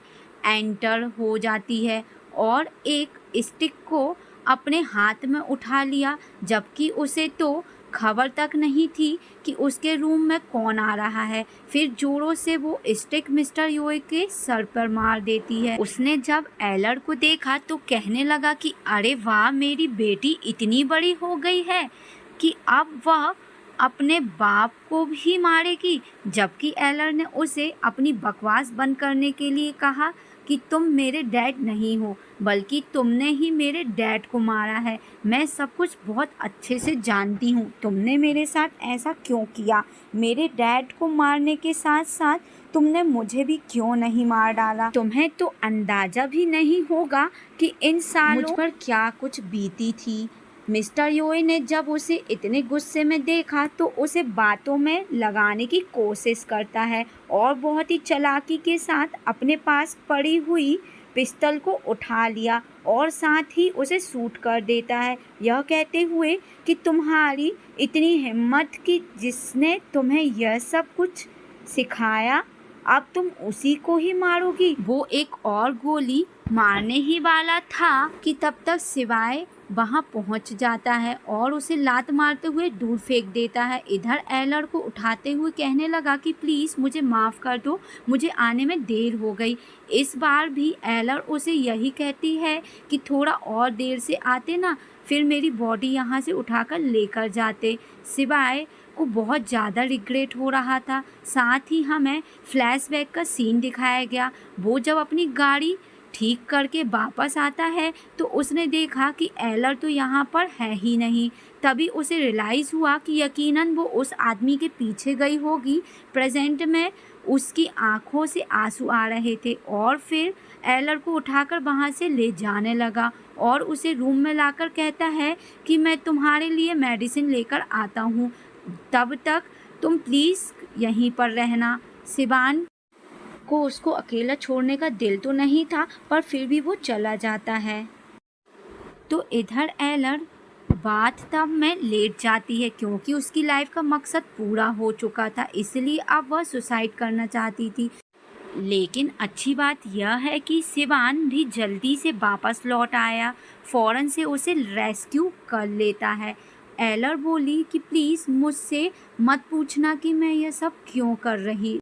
Speaker 1: एंटर हो जाती है और एक स्टिक को अपने हाथ में उठा लिया, जबकि उसे तो खबर तक नहीं थी कि उसके रूम में कौन आ रहा है। फिर जोरों से वो स्टिक मिस्टर योए के सर पर मार देती है। उसने जब एलर को देखा तो कहने लगा कि अरे वाह, मेरी बेटी इतनी बड़ी हो गई है कि अब वह अपने बाप को भी मारेगी। जबकि एलर ने उसे अपनी बकवास बंद करने के लिए कहा कि तुम मेरे डैड नहीं हो, बल्कि तुमने ही मेरे डैड को मारा है। मैं सब कुछ बहुत अच्छे से जानती हूँ। तुमने मेरे साथ ऐसा क्यों किया? मेरे डैड को मारने के साथ साथ तुमने मुझे भी क्यों नहीं मार डाला? तुम्हें तो अंदाजा भी नहीं होगा कि इन सालों मुझ पर क्या कुछ बीती थी। मिस्टर योए ने जब उसे इतने गुस्से में देखा तो उसे बातों में लगाने की कोशिश करता है और बहुत ही चालाकी के साथ अपने पास पड़ी हुई पिस्तौल को उठा लिया और साथ ही उसे शूट कर देता है, यह कहते हुए कि तुम्हारी इतनी हिम्मत कि जिसने तुम्हें यह सब कुछ सिखाया, अब तुम उसी को ही मारोगी। वो एक और गोली मारने ही वाला था कि तब तक सिवाय वहां पहुंच जाता है और उसे लात मारते हुए दूर फेंक देता है। इधर एलर को उठाते हुए कहने लगा कि प्लीज़ मुझे माफ़ कर दो, मुझे आने में देर हो गई। इस बार भी एलर उसे यही कहती है कि थोड़ा और देर से आते ना, फिर मेरी बॉडी यहाँ से उठाकर लेकर जाते। सिवाय को बहुत ज़्यादा रिग्रेट हो रहा था। साथ ही हमें फ्लैशबैक का सीन दिखाया गया। वो जब अपनी गाड़ी ठीक करके वापस आता है तो उसने देखा कि एलर तो यहाँ पर है ही नहीं। तभी उसे रियलाइज़ हुआ कि यकीनन वो उस आदमी के पीछे गई होगी। प्रेजेंट में उसकी आंखों से आंसू आ रहे थे और फिर एलर को उठाकर वहाँ से ले जाने लगा और उसे रूम में लाकर कहता है कि मैं तुम्हारे लिए मेडिसिन लेकर आता हूँ, तब तक तुम प्लीज़ यहीं पर रहना। सिवान को उसको अकेला छोड़ने का दिल तो नहीं था, पर फिर भी वो चला जाता है। तो इधर एलर बाथटब में लेट जाती है क्योंकि उसकी लाइफ का मकसद पूरा हो चुका था, इसलिए अब वह सुसाइड करना चाहती थी। लेकिन अच्छी बात यह है कि सिवान भी जल्दी से वापस लौट आया, फ़ौरन से उसे रेस्क्यू कर लेता है। एलर बोली कि प्लीज़ मुझसे मत पूछना कि मैं यह सब क्यों कर रही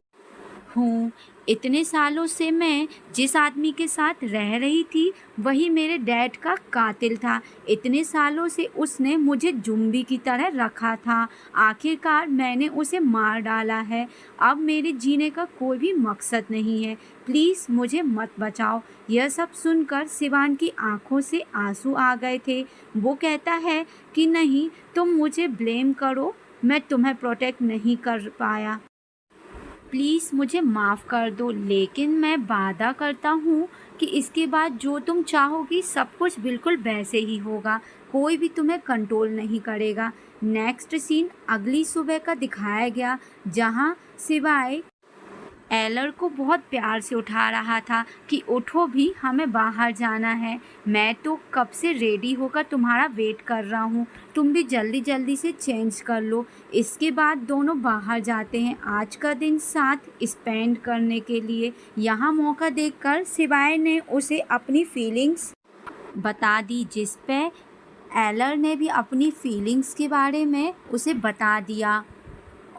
Speaker 1: हूँ। इतने सालों से मैं जिस आदमी के साथ रह रही थी वही मेरे डैड का कातिल था। इतने सालों से उसने मुझे ज़ॉम्बी की तरह रखा था। आखिरकार मैंने उसे मार डाला है। अब मेरे जीने का कोई भी मकसद नहीं है। प्लीज़ मुझे मत बचाओ। यह सब सुनकर शिवान की आंखों से आंसू आ गए थे। वो कहता है कि नहीं, तुम मुझे ब्लेम करो, मैं तुम्हें प्रोटेक्ट नहीं कर पाया। प्लीज़ मुझे माफ़ कर दो, लेकिन मैं वादा करता हूँ कि इसके बाद जो तुम चाहोगी सब कुछ बिल्कुल वैसे ही होगा। कोई भी तुम्हें कंट्रोल नहीं करेगा। नेक्स्ट सीन अगली सुबह का दिखाया गया, जहाँ सिवाय एलर को बहुत प्यार से उठा रहा था कि उठो भी, हमें बाहर जाना है। मैं तो कब से रेडी होकर तुम्हारा वेट कर रहा हूँ। तुम भी जल्दी जल्दी से चेंज कर लो। इसके बाद दोनों बाहर जाते हैं आज का दिन साथ स्पेंड करने के लिए। यहाँ मौका देखकर सिवाय ने उसे अपनी फीलिंग्स बता दी, जिस पे एलर ने भी अपनी फीलिंग्स के बारे में उसे बता दिया।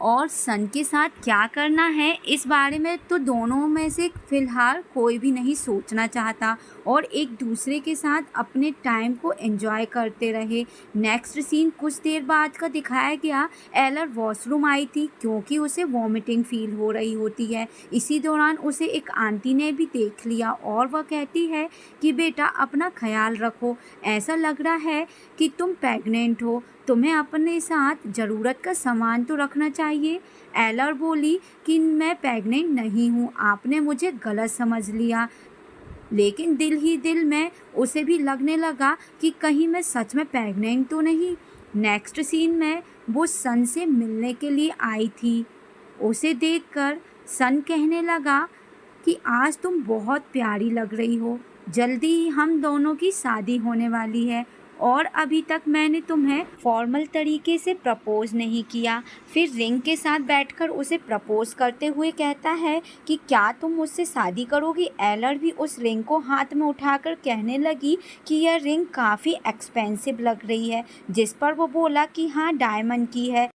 Speaker 1: और सन के साथ क्या करना है इस बारे में तो दोनों में से फ़िलहाल कोई भी नहीं सोचना चाहता और एक दूसरे के साथ अपने टाइम को एंजॉय करते रहे। नेक्स्ट सीन कुछ देर बाद का दिखाया गया। एलर वॉशरूम आई थी क्योंकि उसे वॉमिटिंग फील हो रही होती है। इसी दौरान उसे एक आंटी ने भी देख लिया और वह कहती है कि बेटा अपना ख्याल रखो, ऐसा लग रहा है कि तुम प्रेग्नेंट हो, तुम्हें अपने साथ ज़रूरत का सामान तो रखना चाहिए। एलर बोली कि मैं प्रेग्नेंट नहीं हूँ, आपने मुझे गलत समझ लिया। लेकिन दिल ही दिल में उसे भी लगने लगा कि कहीं मैं सच में प्रेग्नेंट तो नहीं। नेक्स्ट सीन में वो सन से मिलने के लिए आई थी। उसे देखकर सन कहने लगा कि आज तुम बहुत प्यारी लग रही हो, जल्दी ही हम दोनों की शादी होने वाली है और अभी तक मैंने तुम्हें फॉर्मल तरीके से प्रपोज़ नहीं किया। फिर रिंग के साथ बैठकर उसे प्रपोज़ करते हुए कहता है कि क्या तुम मुझसे शादी करोगी। एलर भी उस रिंग को हाथ में उठाकर कहने लगी कि यह रिंग काफ़ी एक्सपेंसिव लग रही है, जिस पर वो बोला कि हाँ, डायमंड की है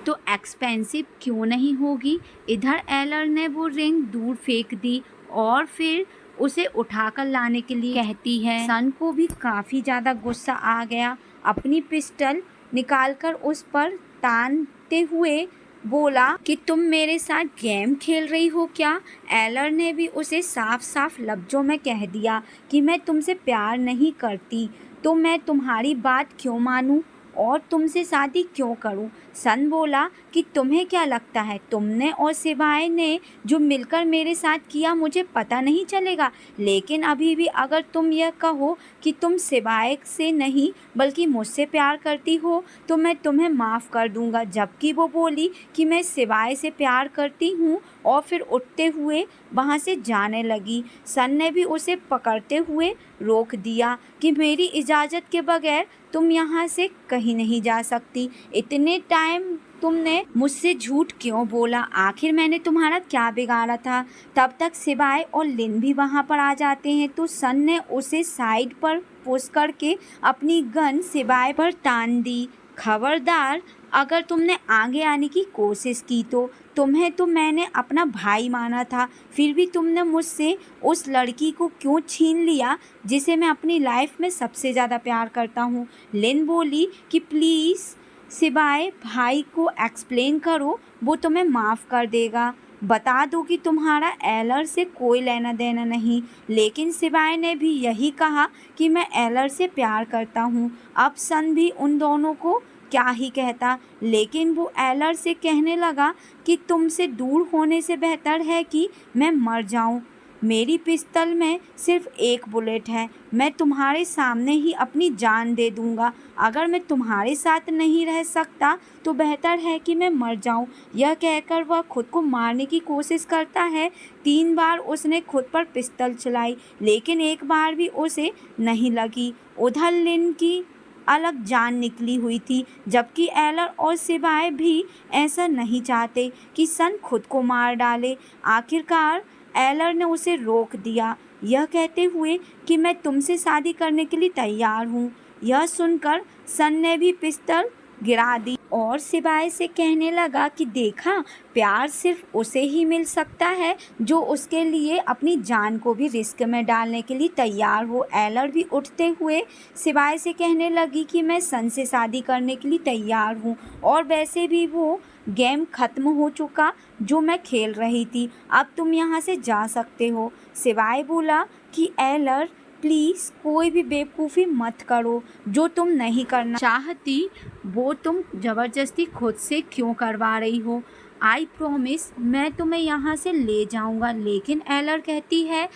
Speaker 1: तो एक्सपेंसिव क्यों नहीं होगी। इधर एलर ने वो रिंग दूर फेंक दी और फिर उसे उठाकर लाने के लिए कहती है। सन को भी काफ़ी ज़्यादा गुस्सा आ गया। अपनी पिस्टल निकालकर उस पर तानते हुए बोला कि तुम मेरे साथ गेम खेल रही हो क्या। एलर ने भी उसे साफ साफ लफ्ज़ों में कह दिया कि मैं तुमसे प्यार नहीं करती, तो मैं तुम्हारी बात क्यों मानूं और तुमसे शादी क्यों करूं। सन बोला कि तुम्हें क्या लगता है, तुमने और सिवाय ने जो मिलकर मेरे साथ किया मुझे पता नहीं चलेगा। लेकिन अभी भी अगर तुम यह कहो कि तुम सिवाय से नहीं बल्कि मुझसे प्यार करती हो तो मैं तुम्हें माफ़ कर दूंगा। जबकि वो बोली कि मैं सिवाय से प्यार करती हूँ और फिर उठते हुए वहाँ से जाने लगी। सन ने भी उसे पकड़ते हुए रोक दिया कि मेरी इजाज़त के बगैर तुम यहाँ से कहीं नहीं जा सकती। इतने टाइम तुमने मुझसे झूठ क्यों बोला, आखिर मैंने तुम्हारा क्या बिगाड़ा था। तब तक सिवाय और लिन भी वहाँ पर आ जाते हैं तो सन ने उसे साइड पर पुश करके अपनी गन सिवाय पर तान दी। खबरदार, अगर तुमने आगे आने की कोशिश की तो तुम्हें तो मैंने अपना भाई माना था, फिर भी तुमने मुझसे उस लड़की को क्यों छीन लिया जिसे मैं अपनी लाइफ में सबसे ज़्यादा प्यार करता हूँ। लिन बोली कि प्लीज़ सिवाय भाई को एक्सप्लेन करो, वो तुम्हें माफ़ कर देगा। बता दो कि तुम्हारा एलर से कोई लेना देना नहीं। लेकिन सिवाय ने भी यही कहा कि मैं एलर से प्यार करता हूँ। अब सन भी उन दोनों को क्या ही कहता, लेकिन वो एलर से कहने लगा कि तुमसे दूर होने से बेहतर है कि मैं मर जाऊं। मेरी पिस्तल में सिर्फ एक बुलेट है, मैं तुम्हारे सामने ही अपनी जान दे दूंगा। अगर मैं तुम्हारे साथ नहीं रह सकता तो बेहतर है कि मैं मर जाऊं। यह कहकर वह खुद को मारने की कोशिश करता है। 3 बार उसने खुद पर पिस्तल चलाई, लेकिन एक बार भी उसे नहीं लगी। उधर लिन की अलग जान निकली हुई थी, जबकि एलर और सिवाय भी ऐसा नहीं चाहते कि सन खुद को मार डाले। आखिरकार एलर ने उसे रोक दिया, यह कहते हुए कि मैं तुमसे शादी करने के लिए तैयार हूँ। यह सुनकर सन ने भी पिस्तल गिरा दी और सिवाय से कहने लगा कि देखा, प्यार सिर्फ उसे ही मिल सकता है जो उसके लिए अपनी जान को भी रिस्क में डालने के लिए तैयार हो। एलर भी उठते हुए सिवाय से कहने लगी कि मैं सन से शादी करने के लिए तैयार हूँ, और वैसे भी वो गेम ख़त्म हो चुका जो मैं खेल रही थी, अब तुम यहाँ से जा सकते हो। सिवाय बोला कि एलर प्लीज़ कोई भी बेवकूफ़ी मत करो, जो तुम नहीं करना चाहती वो तुम ज़बरदस्ती खुद से क्यों करवा रही हो। आई प्रॉमिस मैं तुम्हें यहाँ से ले जाऊँगा। लेकिन एलर कहती है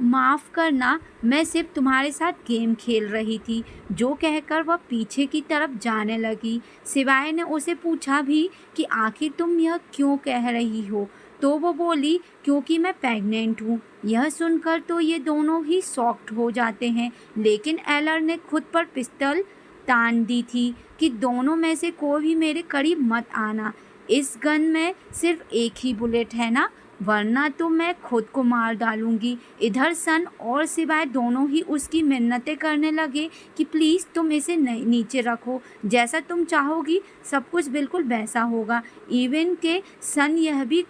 Speaker 1: माफ़ करना, मैं सिर्फ तुम्हारे साथ गेम खेल रही थी। जो कहकर वह पीछे की तरफ जाने लगी। सिवाय ने उसे पूछा भी कि आखिर तुम यह क्यों कह रही हो, तो वो बोली क्योंकि मैं प्रेग्नेंट हूँ। यह सुनकर तो ये दोनों ही शॉक्ड हो जाते हैं, लेकिन एलर ने खुद पर पिस्तौल तान दी थी कि दोनों में से कोई भी मेरे करीब मत आना। इस गन में सिर्फ एक ही बुलेट है ना, वरना तो मैं खुद को मार डालूंगी। इधर सन और सिवाय दोनों ही उसकी मिन्नतें करने लगे कि प्लीज़ तुम इसे नीचे रखो, जैसा तुम चाहोगी सब कुछ बिल्कुल वैसा होगा। इवन के सन यह भी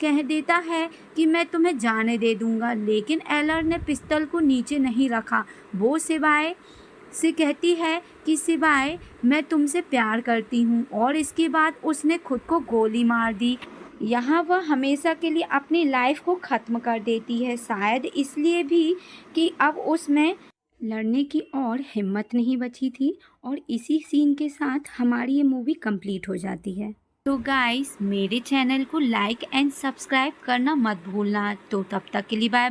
Speaker 1: कह देता है कि मैं तुम्हें जाने दे दूंगा, लेकिन एलर ने पिस्तौल को नीचे नहीं रखा। वो सिवाय से कहती है कि सिवाय मैं तुमसे प्यार करती हूँ, और इसके बाद उसने खुद को गोली मार दी। यहाँ वह हमेशा के लिए अपनी लाइफ को ख़त्म कर देती है, शायद इसलिए भी कि अब उसमें लड़ने की और हिम्मत नहीं बची थी। और इसी सीन के साथ हमारी ये मूवी कंप्लीट हो जाती है। तो गाइस मेरे चैनल को लाइक एंड सब्सक्राइब करना मत भूलना। तो तब तक के लिए बाय।